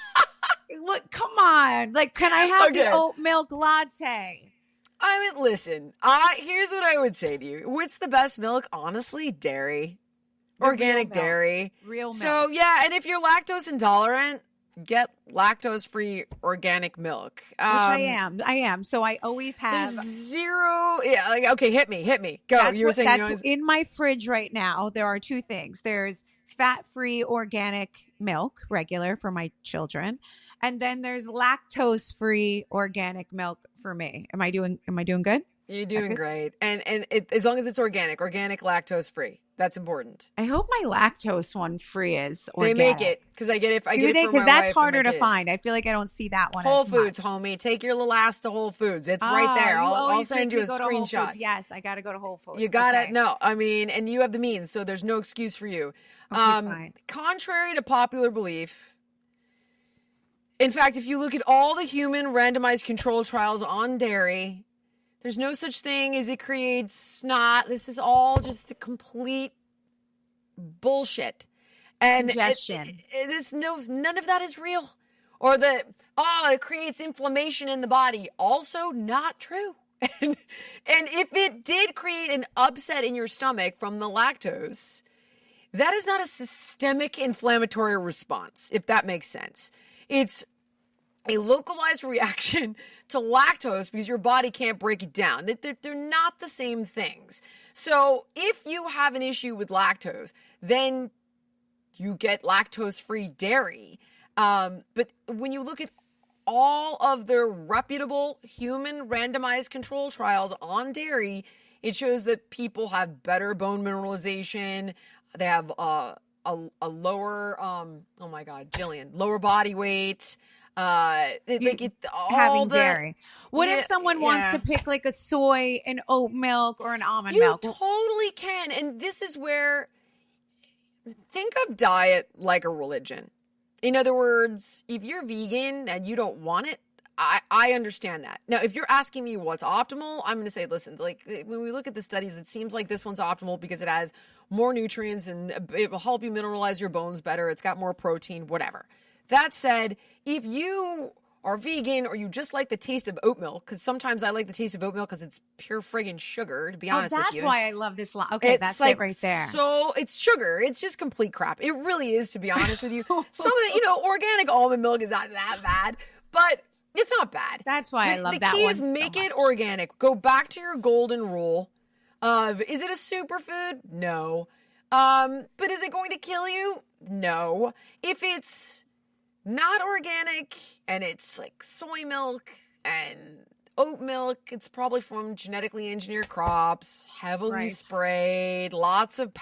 look, come on. Like, can I have the oat milk latte? I mean, listen, here's what I would say to you. What's the best milk? Honestly, dairy. Organic dairy. Real milk. So, yeah, and if you're lactose intolerant, get lactose-free organic milk. Which I am. So I always have. There's zero. Yeah, like, okay, hit me. Go. That's in my fridge right now. There are 2 things. There's fat-free organic milk, regular for my children. And then there's lactose-free organic milk for me. Am I doing good? You're doing great. And as long as it's organic lactose-free. That's important. I hope my lactose one free is They organic. make it because I get it. I get it for my Because that's wife harder and my to kids. find. I feel like I don't see that one. Whole as Foods, much. homie. Take your little ass to Whole Foods. It's right there. I'll send you a screenshot. Yes, I got to go to Whole Foods. You gotta no. I mean, and you have the means, so there's no excuse for you. Fine. Contrary to popular belief, in fact, if you look at all the human randomized control trials on dairy, there's no such thing as it creates snot. This is all just a complete bullshit. And Congestion. None of that is real. Or it creates inflammation in the body. Also not true. And if it did create an upset in your stomach from the lactose, that is not a systemic inflammatory response, if that makes sense. It's a localized reaction to lactose because your body can't break it down. They're not the same things. So if you have an issue with lactose, then you get lactose-free dairy. But when you look at all of the reputable human randomized control trials on dairy, it shows that people have better bone mineralization. They have a lower, oh my God, Jillian, lower body weight. Having dairy. What if someone wants to pick like a soy, an oat milk, or an almond milk? You totally can. And this is where, think of diet like a religion. In other words, if you're vegan and you don't want it, I understand that. Now, if you're asking me what's optimal, I'm going to say, listen, like when we look at the studies, it seems like this one's optimal because it has more nutrients and it will help you mineralize your bones better. It's got more protein, whatever. That said, if you are vegan or you just like the taste of oat milk, because sometimes I like the taste of oat milk because it's pure friggin' sugar, to be honest with you. That's why I love this line. Okay, that's like, it right there. So it's sugar. It's just complete crap. It really is, to be honest with you. Some of the, organic almond milk is not that bad, but it's not bad. That's why I love that one. The key is make it organic. Go back to your golden rule of, is it a superfood? No. But is it going to kill you? No. If it's not organic and it's like soy milk and oat milk, it's probably from genetically engineered crops, heavily sprayed, lots of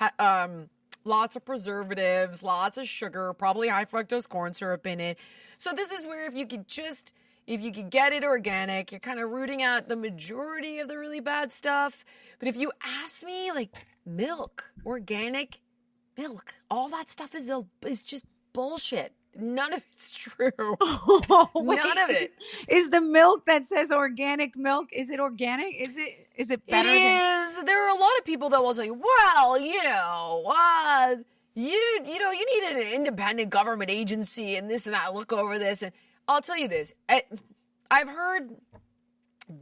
preservatives, lots of sugar, probably high fructose corn syrup in it. So this is where if you could get it organic, you're kind of rooting out the majority of the really bad stuff. But if you ask me, like milk, organic milk, all that stuff is just bullshit. None of it's true. None of it. Is the milk that says organic milk, is it organic? Is it better? It is. There are a lot of people that will tell you, well, you need an independent government agency and this and that, look over this. And I'll tell you this. I've heard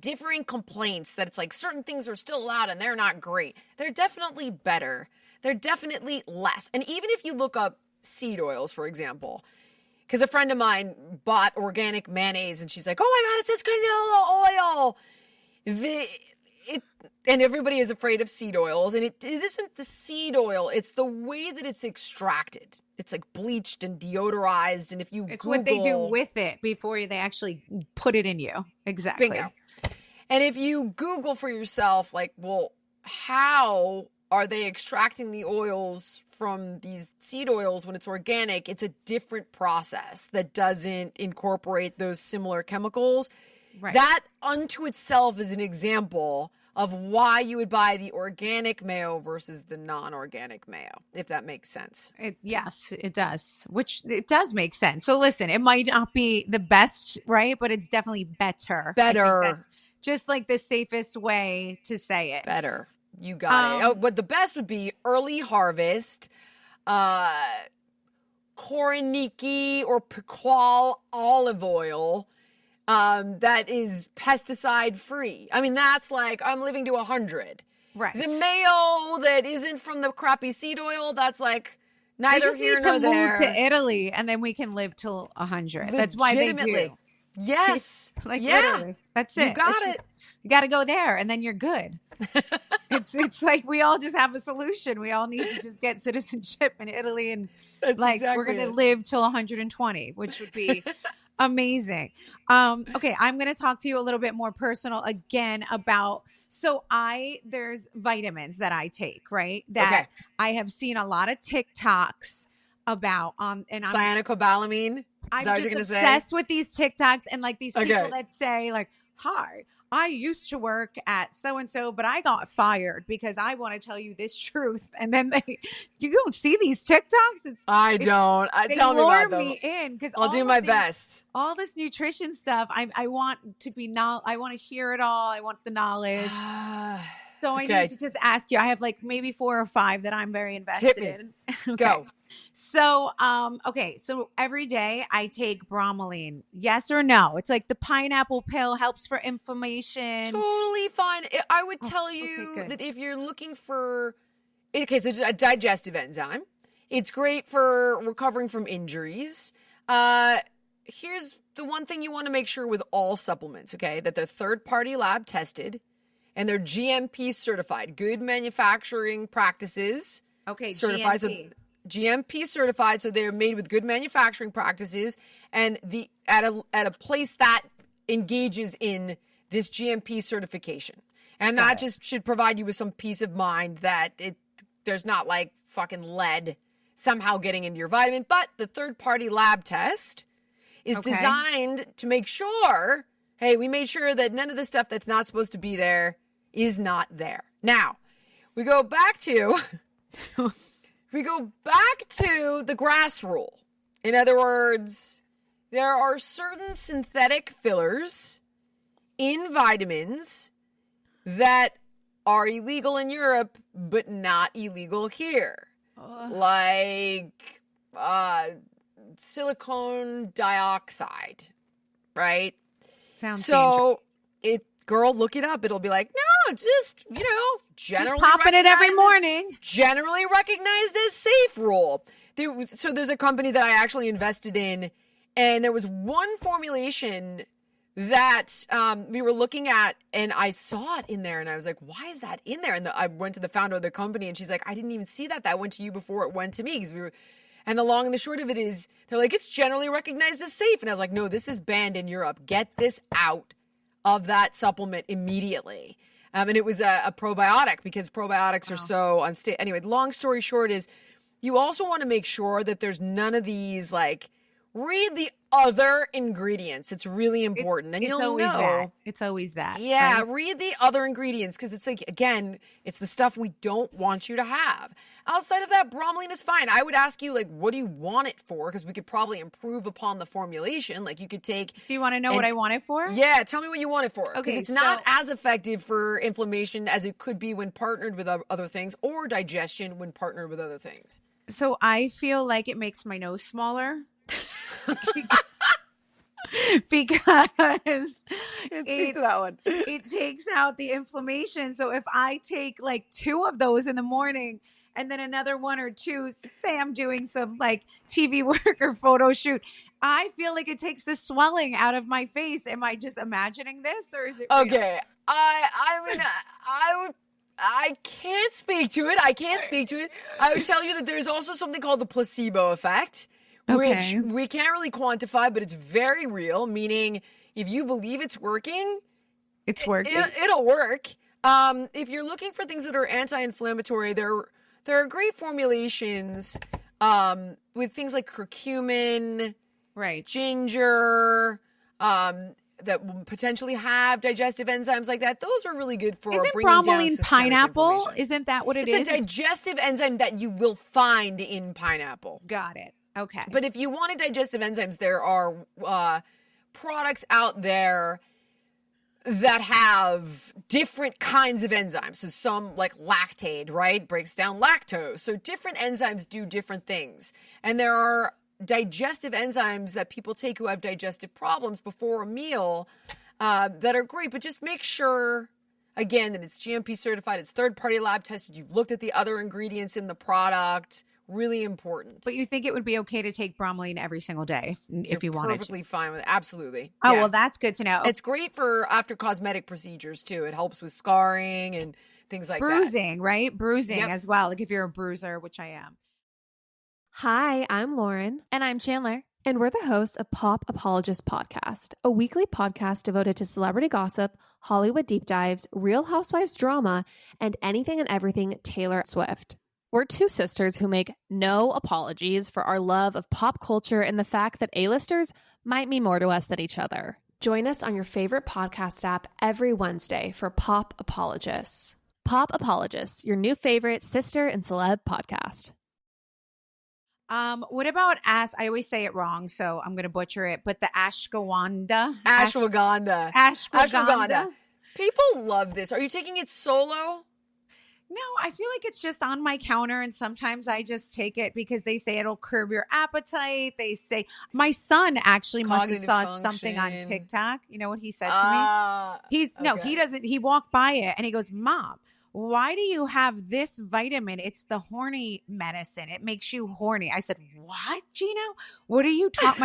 differing complaints that it's like certain things are still allowed and they're not great. They're definitely better. They're definitely less. And even if you look up seed oils, for example, because a friend of mine bought organic mayonnaise and she's like, oh my God, it says canola oil. And everybody is afraid of seed oils. And it isn't the seed oil. It's the way that it's extracted. It's like bleached and deodorized. And if you It's what they do with it before they actually put it in you. Exactly. Bingo. And if you Google for yourself, like, well, how are they extracting the oils from these seed oils when it's organic? It's a different process that doesn't incorporate those similar chemicals. Right. That unto itself is an example of why you would buy the organic mayo versus the non-organic mayo, if that makes sense. Yes, it does, which it does make sense. So listen, it might not be the best, right? But it's definitely better. Better. That's just like the safest way to say it. Better. You got it. But the best would be early harvest, Koroniki or Piqual olive oil that is pesticide free. I mean, that's like, I'm living to 100. Right. The mayo that isn't from the crappy seed oil, that's like neither here nor there. We just need to move to Italy and then we can live till 100. That's why they do. Yes. Literally. That's it. You got it. You got to go there and then you're good. It's like we all just have a solution. We all need to just get citizenship in Italy and we're going to live till 120, which would be amazing. Okay, I'm going to talk to you a little bit more personal again about So there's vitamins that I take, right? That I have seen a lot of TikToks about and cyanocobalamin. I'm just obsessed with these TikToks and like these people that say like, hi, I used to work at so-and-so, but I got fired because I want to tell you this truth. And then you don't see these TikToks. I don't. Tell me about them. Me in because I'll do my best. All this nutrition stuff. I want to be I want to hear it all. I want the knowledge. So I need to just ask you. I have like maybe 4 or 5 that I'm very invested in. Go. So, so every day I take bromelain. Yes or no? It's like the pineapple pill helps for inflammation. Totally fine. I would tell you that if you're looking for, so it's a digestive enzyme. It's great for recovering from injuries. Here's the one thing you want to make sure with all supplements, okay, that they're third-party lab tested and they're GMP certified, good manufacturing practices. Okay, certified. GMP certified, so they're made with good manufacturing practices, and at a place that engages in this GMP certification, and that just should provide you with some peace of mind that there's not like fucking lead somehow getting into your vitamin. But the third-party lab test is designed to make sure, hey, we made sure that none of the stuff that's not supposed to be there is not there. Now we go back to. We go back to the grass rule. In other words, there are certain synthetic fillers in vitamins that are illegal in Europe, but not illegal here. Like silicone dioxide, right? Sounds dangerous. Girl, look it up. It'll be like, no, just, generally just popping it every morning. Generally recognized as safe rule. So there's a company that I actually invested in, and there was one formulation that we were looking at, and I saw it in there, and I was like, why is that in there? And I went to the founder of the company, and she's like, I didn't even see that. That went to you before it went to me, because and the long and the short of it is, they're like, it's generally recognized as safe. And I was like, no, this is banned in Europe. Get this out of that supplement immediately. And it was a probiotic, because probiotics are so unstable. Anyway, long story short is you also want to make sure that there's none of these, like, read the other ingredients. It's really important. And you'll always know. That. It's always that. Yeah, right? Read the other ingredients, because it's like, again, it's the stuff we don't want you to have. Outside of that, bromelain is fine. I would ask you, like, what do you want it for? Because we could probably improve upon the formulation. Like, you could take... Do you want to know what I want it for? Yeah, tell me what you want it for. Okay, because it's not as effective for inflammation as it could be when partnered with other things, or digestion when partnered with other things. So I feel like it makes my nose smaller. Because it takes out the inflammation. So if I take like 2 of those in the morning and then another 1 or 2, say I'm doing some like TV work or photo shoot, I feel like it takes the swelling out of my face. Am I just imagining this, or is it real? Okay? I can't speak to it. I would tell you that there's also something called the placebo effect, which we can't really quantify, but it's very real, meaning if you believe it's working, it's working. It'll work. If you're looking for things that are anti-inflammatory, there are great formulations with things like curcumin, ginger, that will potentially have digestive enzymes like that. Those are really good for bringing down systemic inflammation. Pineapple? Isn't that what it is? It's a digestive enzyme that you will find in pineapple. Got it. Okay. But if you wanted digestive enzymes, there are products out there that have different kinds of enzymes. So some, like lactate, right, breaks down lactose. So different enzymes do different things. And there are digestive enzymes that people take who have digestive problems before a meal that are great. But just make sure, again, that it's GMP certified, it's third-party lab tested, you've looked at the other ingredients in the product. Really important. But you think it would be okay to take bromelain every single day if you wanted to? Perfectly fine with it. Absolutely. Oh, yeah. Well, that's good to know. It's great for after cosmetic procedures, too. It helps with scarring and things like Bruising, right? Bruising as well. Like if you're a bruiser, which I am. Hi, I'm Lauren. And I'm Chandler. And we're the hosts of Pop Apologist Podcast, a weekly podcast devoted to celebrity gossip, Hollywood deep dives, Real Housewives drama, and anything and everything Taylor Swift. We're two sisters who make no apologies for our love of pop culture and the fact that A-listers might mean more to us than each other. Join us on your favorite podcast app every Wednesday for Pop Apologists. Pop Apologists, your new favorite sister and celeb podcast. What about I always say it wrong, so I'm gonna butcher it, but the ashwagandha. Ashwagandha. People love this. Are you taking it solo? No, I feel like it's just on my counter, and sometimes I just take it because they say it'll curb your appetite. They say my son actually must have saw something on TikTok. You know what he said to me? He doesn't. He walked by it and he goes, "Mom, why do you have this vitamin? It's the horny medicine. It makes you horny." I said, "What, Gino? What are you talking?"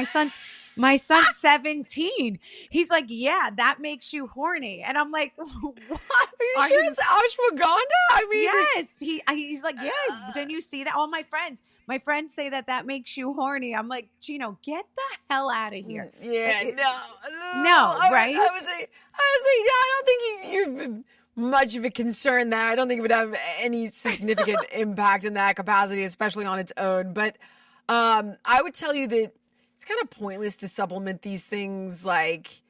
My son's 17. He's like, "Yeah, that makes you horny." And I'm like, "What? Are you sure it's ashwagandha?" I mean, yes. He's like, "Yeah, didn't you see that?" All my friends say that makes you horny. I'm like, "Gino, get the hell out of here." Yeah, no, right? I would say, I don't think you're much of a concern there. I don't think it would have any significant impact in that capacity, especially on its own. But I would tell you that it's kind of pointless to supplement these things like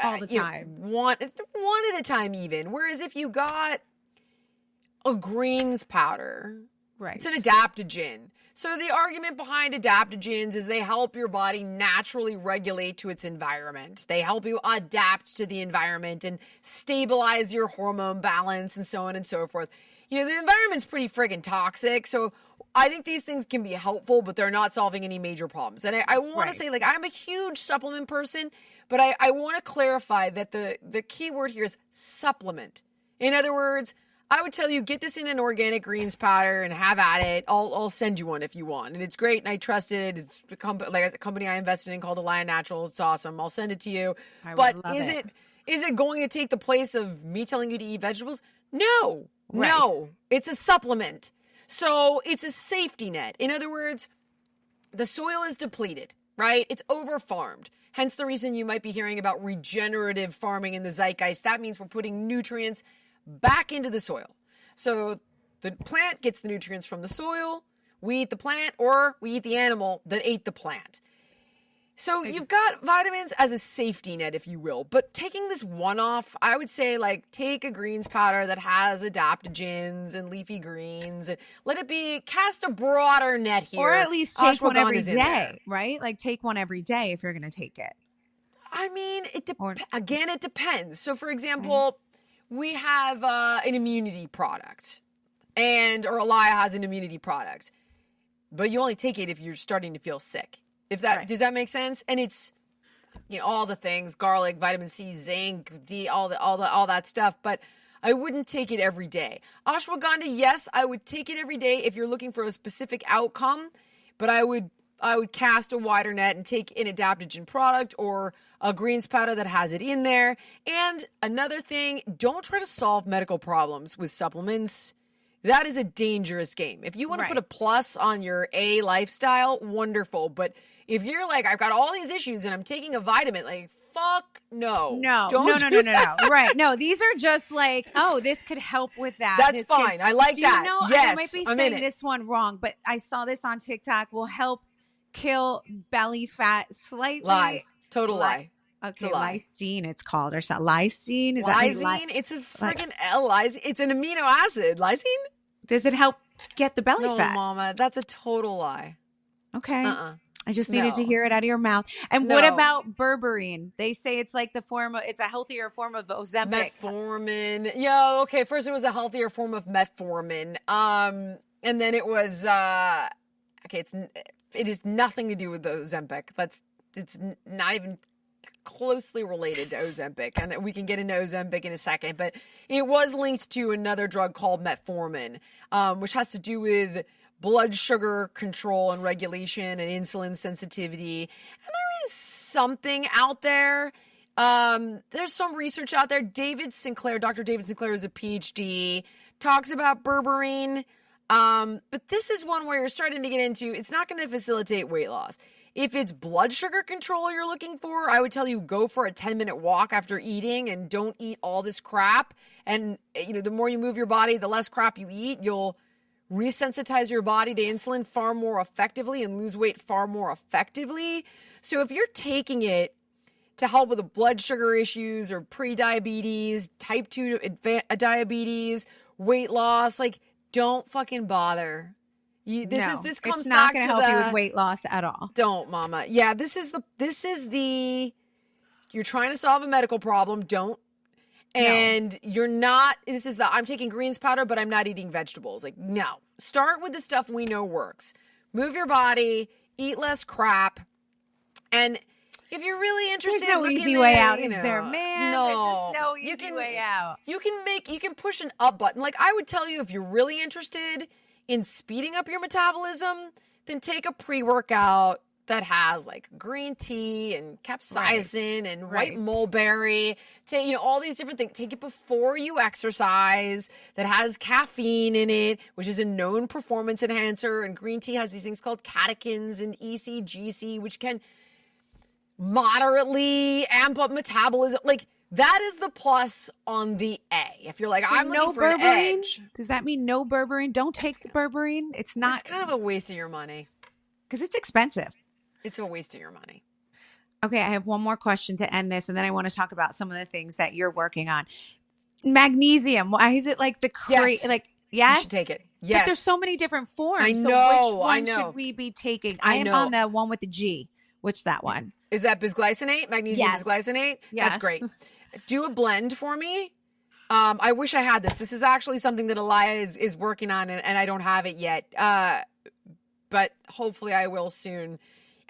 all the time, one at a time even. Whereas if you got a greens powder, right, it's an adaptogen. So the argument behind adaptogens is they help your body naturally regulate to its environment. They help you adapt to the environment and stabilize your hormone balance and so on and so forth. You know, the environment's pretty friggin' toxic, so I think these things can be helpful, but they're not solving any major problems. And I want to say, like, I'm a huge supplement person, but I want to clarify that the key word here is supplement. In other words, I would tell you, get this in an organic greens powder and have at it. I'll send you one if you want. And it's great, and I trust it. It's a company I invested in called Alliant Naturals. It's awesome. I'll send it to you. But is it going to take the place of me telling you to eat vegetables? No. Right. No. It's a supplement. So it's a safety net. In other words, the soil is depleted, right? It's over-farmed. Hence the reason you might be hearing about regenerative farming in the zeitgeist. That means we're putting nutrients back into the soil. So the plant gets the nutrients from the soil, we eat the plant, or we eat the animal that ate the plant. So you've got vitamins as a safety net, if you will. But taking this one off, I would say, like, take a greens powder that has adaptogens and leafy greens and let it be, cast a broader net here. Or at least take one every day, right? Like, take one every day if you're going to take it. I mean, it depends. So, for example, we have an immunity product, or Elia has an immunity product, but you only take it if you're starting to feel sick. Does that make sense? And it's, all the things, garlic, vitamin C, zinc, D, all that stuff, but I wouldn't take it every day. Ashwagandha, yes, I would take it every day if you're looking for a specific outcome, but I would cast a wider net and take an adaptogen product or a greens powder that has it in there. And another thing, don't try to solve medical problems with supplements. That is a dangerous game. If you want to put a plus on your A lifestyle, wonderful. But if you're like, I've got all these issues and I'm taking a vitamin, like, fuck no. No. Right. No, these are just like, oh, this could help with that. That's fine. I like that. You know, yes, I might be saying this one wrong, but I saw this on TikTok, will help kill belly fat slightly. Lie. Total lie. Okay, lysine it's called, or something. Lysine? Is lysine? That it's a freaking lysine. It's an amino acid. Lysine? Does it help get the belly fat? No, Mama, that's a total lie. Okay. I just needed to hear it out of your mouth. And what about berberine? They say it's like it's a healthier form of Ozempic. Metformin. Okay. First it was a healthier form of metformin. And then it was, it is nothing to do with the Ozempic. It's not even closely related to Ozempic, and we can get into Ozempic in a second, but it was linked to another drug called metformin, which has to do with blood sugar control and regulation and insulin sensitivity. And there is something out there. There's some research out there. Dr. David Sinclair is a PhD, talks about berberine. But this is one where you're starting to get into, it's not going to facilitate weight loss. If it's blood sugar control you're looking for, I would tell you go for a 10-minute walk after eating and don't eat all this crap. And, the more you move your body, the less crap you eat, you'll resensitize your body to insulin far more effectively and lose weight far more effectively. So if you're taking it to help with the blood sugar issues or pre-diabetes, type 2 diabetes, weight loss, don't fucking bother. This comes it's not back going to to help you with weight loss at all. Don't, mama. Yeah, this is you're trying to solve a medical problem. Don't. And you're not, I'm taking greens powder, but I'm not eating vegetables. No. Start with the stuff we know works. Move your body, eat less crap. And if you're really interested, there's no easy way out, is there, man? No. There's just no easy way out. You can push an up button. I would tell you, if you're really interested in speeding up your metabolism, then take a pre-workout that has green tea and capsaicin and white mulberry. Take, all these different things. Take it before you exercise, that has caffeine in it, which is a known performance enhancer. And green tea has these things called catechins and ECGC, which can moderately amp up metabolism. That is the plus on the A. If you're I'm looking for an edge. Does that mean no berberine? Don't take the berberine. It's not. It's kind of a waste of your money. Because it's expensive. It's a waste of your money. Okay, I have one more question to end this, and then I want to talk about some of the things that you're working on. Magnesium. Why is it the yes? Yes? You should take it. Yes. But there's so many different forms. I know. So which one should we be taking? I am know. on the one with the G. Which that one? Is that bisglycinate? Magnesium bisglycinate? Yes. That's great. Do a blend for me. I wish I had this. This is actually something that Elia is working on, and I don't have it yet. But hopefully I will soon.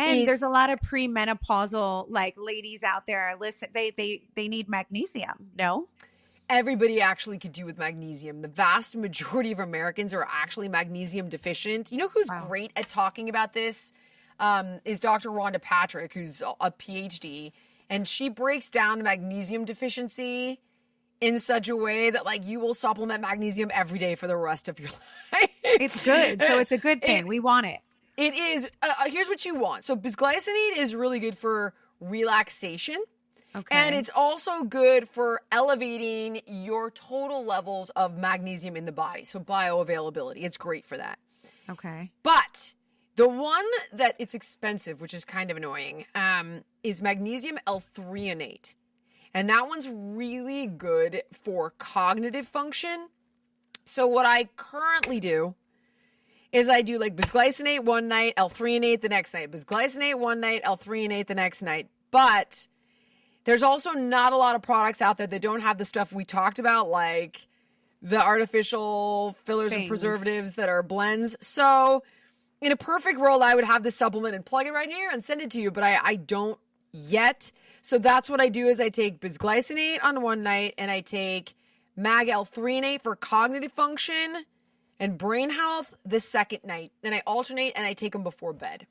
And there's a lot of premenopausal ladies out there. Listen, they need magnesium. No? Everybody actually could do with magnesium. The vast majority of Americans are actually magnesium deficient. You know who's great at talking about this? Is Dr. Rhonda Patrick, who's a PhD, and she breaks down magnesium deficiency in such a way that you will supplement magnesium every day for the rest of your life. It's good. So it's a good thing. We want it. It is. Here's what you want. So bisglycinate is really good for relaxation. Okay. And it's also good for elevating your total levels of magnesium in the body. So bioavailability. It's great for that. Okay. But the one that it's expensive, which is kind of annoying, is magnesium L-threonate. And that one's really good for cognitive function. So what I currently do is I do bisglycinate one night, L-threonate the next night. Bisglycinate one night, L-threonate the next night. But there's also not a lot of products out there that don't have the stuff we talked about, like the artificial fillers and preservatives that are blends. So in a perfect world, I would have this supplement and plug it right here and send it to you, but I don't yet. So that's what I do is I take bisglycinate on one night and I take Mag L-threonate for cognitive function and brain health the second night. And I alternate and I take them before bed.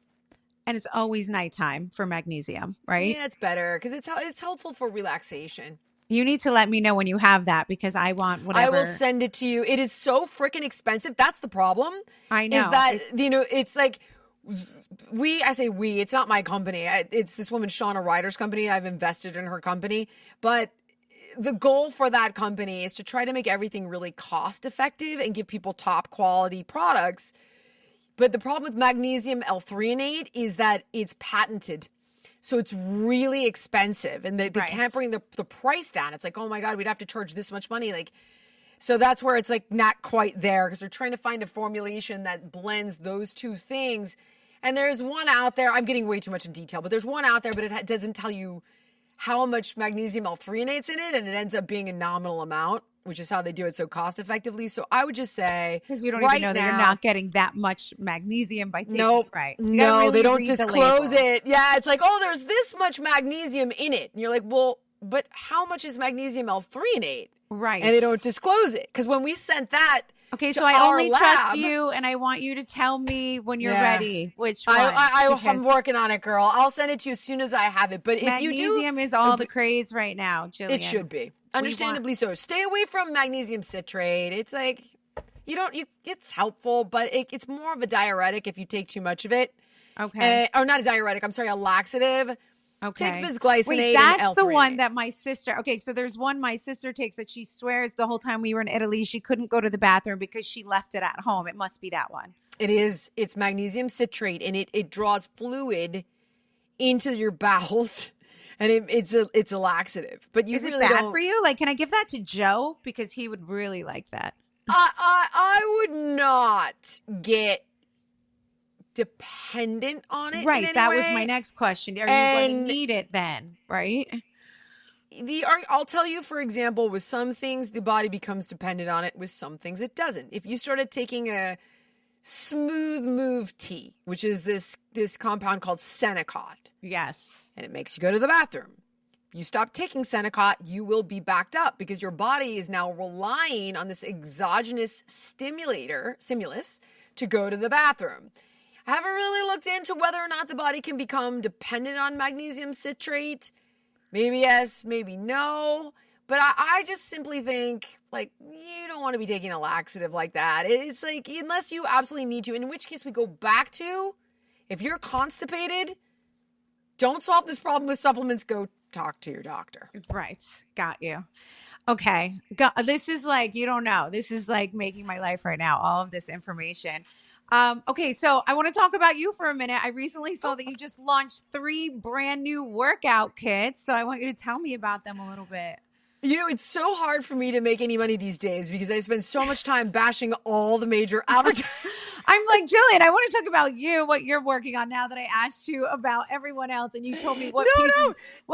And it's always nighttime for magnesium, right? Yeah, it's better because it's helpful for relaxation. You need to let me know when you have that because I want whatever. I will send it to you. It is so freaking expensive. That's the problem. I know. Is that, it's I say we, it's not my company. It's this woman, Shauna Ryder's company. I've invested in her company. But the goal for that company is to try to make everything really cost effective and give people top quality products. But the problem with magnesium L-threonate is that it's patented. So it's really expensive and they can't bring the price down. It's oh my God, we'd have to charge this much money. So that's where it's not quite there because they're trying to find a formulation that blends those two things. And there's one out there, I'm getting way too much in detail, but there's one out there, but it doesn't tell you how much magnesium L-threonate's in it. And it ends up being a nominal amount, which is how they do it so cost effectively. So I would just say, because you don't even know that you're not getting that much magnesium by taking it, right? So no, really they don't disclose it. Yeah, it's there's this much magnesium in it. And you're well, but how much is magnesium L-threonate? Right. And they don't disclose it. Because when we sent that okay, so I only trust you and I want you to tell me when you're ready which one. I'm working on it, girl. I'll send it to you as soon as I have it. But if you do, magnesium is all the craze right now, Jillian. It should be. Understandably so. Stay away from magnesium citrate. It's it's helpful, but it's more of a diuretic if you take too much of it. Okay. Or not a diuretic, I'm sorry, a laxative. Okay. Take this glycinate. Wait, that's and the L-threonate. one that my sister. Okay, so there's one my sister takes that she swears the whole time we were in Italy she couldn't go to the bathroom because she left it at home. It must be that one. It is. It's magnesium citrate, and it draws fluid into your bowels, and it's a laxative. But you Is it really bad don't. for you? Like, can I give that to Joe because he would really like that? I would not get dependent on it. Right. In any That way. was my next question. Are you going to need it then? Right. I'll tell you, for example, with some things, the body becomes dependent on it. With some things, it doesn't. If you started taking a smooth move tea, which is this compound called Senecot, Yes. and it makes you go to the bathroom. You stop taking Senecot, you will be backed up because your body is now relying on this exogenous stimulus to go to the bathroom. I haven't really looked into whether or not the body can become dependent on magnesium citrate. Maybe yes, maybe no. But I just simply think, like, you don't want to be taking a laxative like that. It's like, unless you absolutely need to, in which case we go back to, if you're constipated, don't solve this problem with supplements, go talk to your doctor. Right. Got you. Okay. This is like, you don't know. This is like making my life right now, all of this information. Okay, so I want to talk about you for a minute. I recently saw that you just launched 3 brand new workout kits. So I want you to tell me about them a little bit. It's so hard for me to make any money these days because I spend so much time bashing all the major advertisers. I'm like, Jillian, I want to talk about you, what you're working on now that I asked you about everyone else and you told me what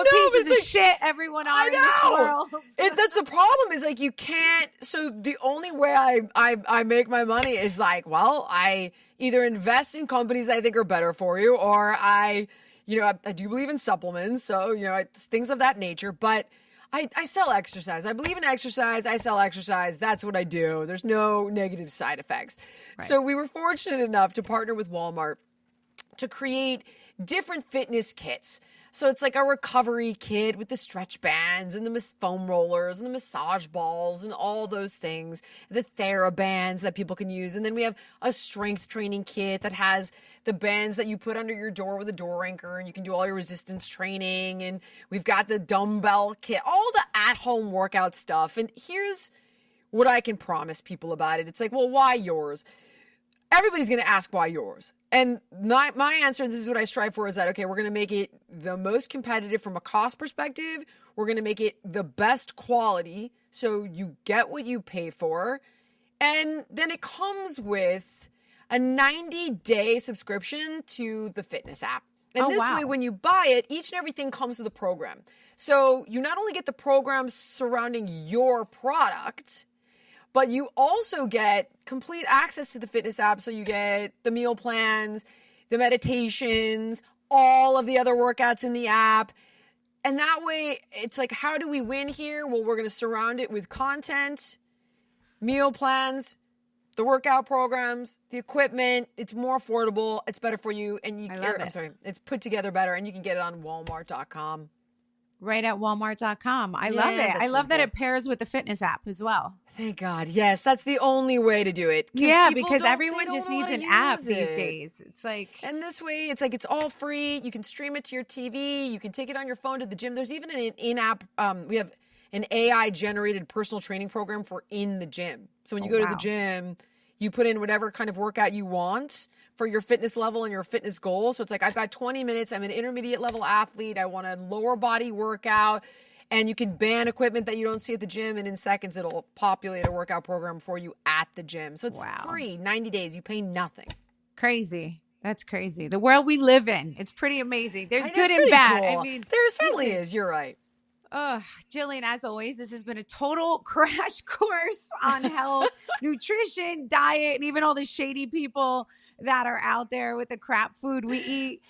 pieces of shit everyone are in this world. That's the problem is like you can't. So the only way I make my money is like, well, I either invest in companies that I think are better for you or I do believe in supplements. So, things of that nature. But I sell exercise. I believe in exercise. I sell exercise. That's what I do. There's no negative side effects. Right. So we were fortunate enough to partner with Walmart to create different fitness kits. So it's like a recovery kit with the stretch bands and the foam rollers and the massage balls and all those things, the TheraBands that people can use. And then we have a strength training kit that has the bands that you put under your door with a door anchor and you can do all your resistance training. And we've got the dumbbell kit, all the at-home workout stuff. And here's what I can promise people about it. It's like, well, why yours? Everybody's going to ask why yours. And my answer, and this is what I strive for, is that, okay, we're going to make it the most competitive from a cost perspective. We're going to make it the best quality so you get what you pay for. And then it comes with a 90-day subscription to the fitness app. And way, when you buy it, each and everything comes with a program. So you not only get the programs surrounding your product, but you also get complete access to the fitness app. So you get the meal plans, the meditations, all of the other workouts in the app. And that way, it's like, how do we win here? Well, we're going to surround it with content, meal plans, the workout programs, the equipment. It's more affordable. It's better for you. And it's put together better. And you can get it on Walmart.com. Right at Walmart.com. I love it. I love that it pairs with the fitness app as well. Thank God. Yes, that's the only way to do it. Yeah, because everyone just needs an app these days. It's like... And this way, it's like it's all free. You can stream it to your TV. You can take it on your phone to the gym. There's even an in-app... we have an AI-generated personal training program for in the gym. So when you go to the gym, you put in whatever kind of workout you want for your fitness level and your fitness goal. So it's like, I've got 20 minutes. I'm an intermediate level athlete. I want a lower body workout. And you can ban equipment that you don't see at the gym. And in seconds, it'll populate a workout program for you at the gym. So it's free, 90 days. You pay nothing. Crazy. That's crazy. The world we live in. It's pretty amazing. There's good and bad. Cool. I mean, there certainly is. You're right. Jillian, as always, this has been a total crash course on health, nutrition, diet, and even all the shady people that are out there with the crap food we eat.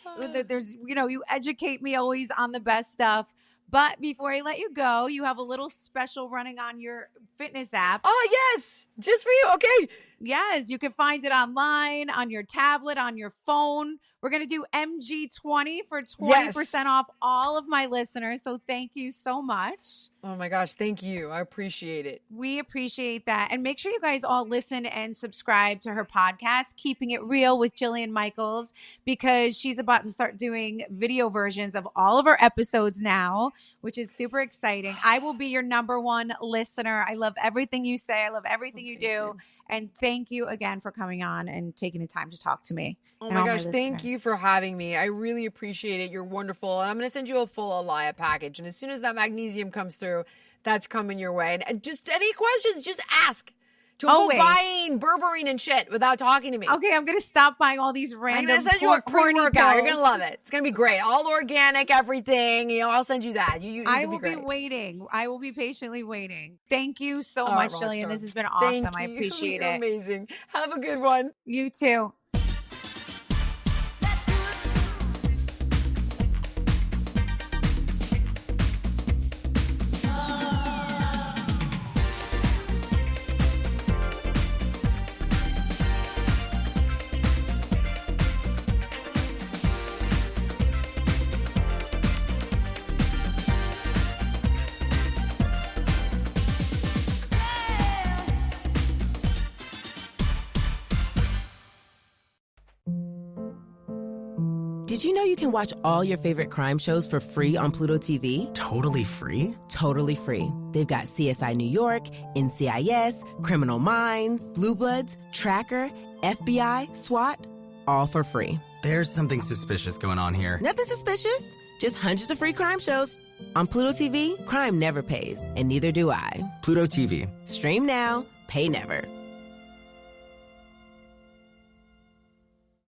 There's, you educate me always on the best stuff. But before I let you go, you have a little special running on your fitness app. Oh, yes. Just for you. Okay. Yes, you can find it online, on your tablet, on your phone. We're going to do MG20 for 20% off all of my listeners. So thank you so much. Oh my gosh, thank you. I appreciate it. We appreciate that. And make sure you guys all listen and subscribe to her podcast, Keeping It Real with Jillian Michaels, because she's about to start doing video versions of all of her episodes now, which is super exciting. I will be your number one listener. I love everything you say. I love everything you do. And thank you again for coming on and taking the time to talk to me. Oh my gosh, thank you for having me. I really appreciate it. You're wonderful. And I'm going to send you a full Alaya package. And as soon as that magnesium comes through, that's coming your way. And just any questions, just ask. Don't go buying berberine and shit without talking to me. Okay, I'm going to stop buying all these random I'm going to send you a pre-workout. You're going to love it. It's going to be great. All organic, everything. You know, I'll send you that. I will be waiting. I will be patiently waiting. Thank you so much, Jillian. This has been awesome. I appreciate it. Amazing. Have a good one. You too. Did you know you can watch all your favorite crime shows for free on Pluto TV? Totally free? Totally free. They've got CSI New York, NCIS, Criminal Minds, Blue Bloods, Tracker, FBI, SWAT, all for free. There's something suspicious going on here. Nothing suspicious. Just hundreds of free crime shows. On Pluto TV, crime never pays, and neither do I. Pluto TV. Stream now, pay never.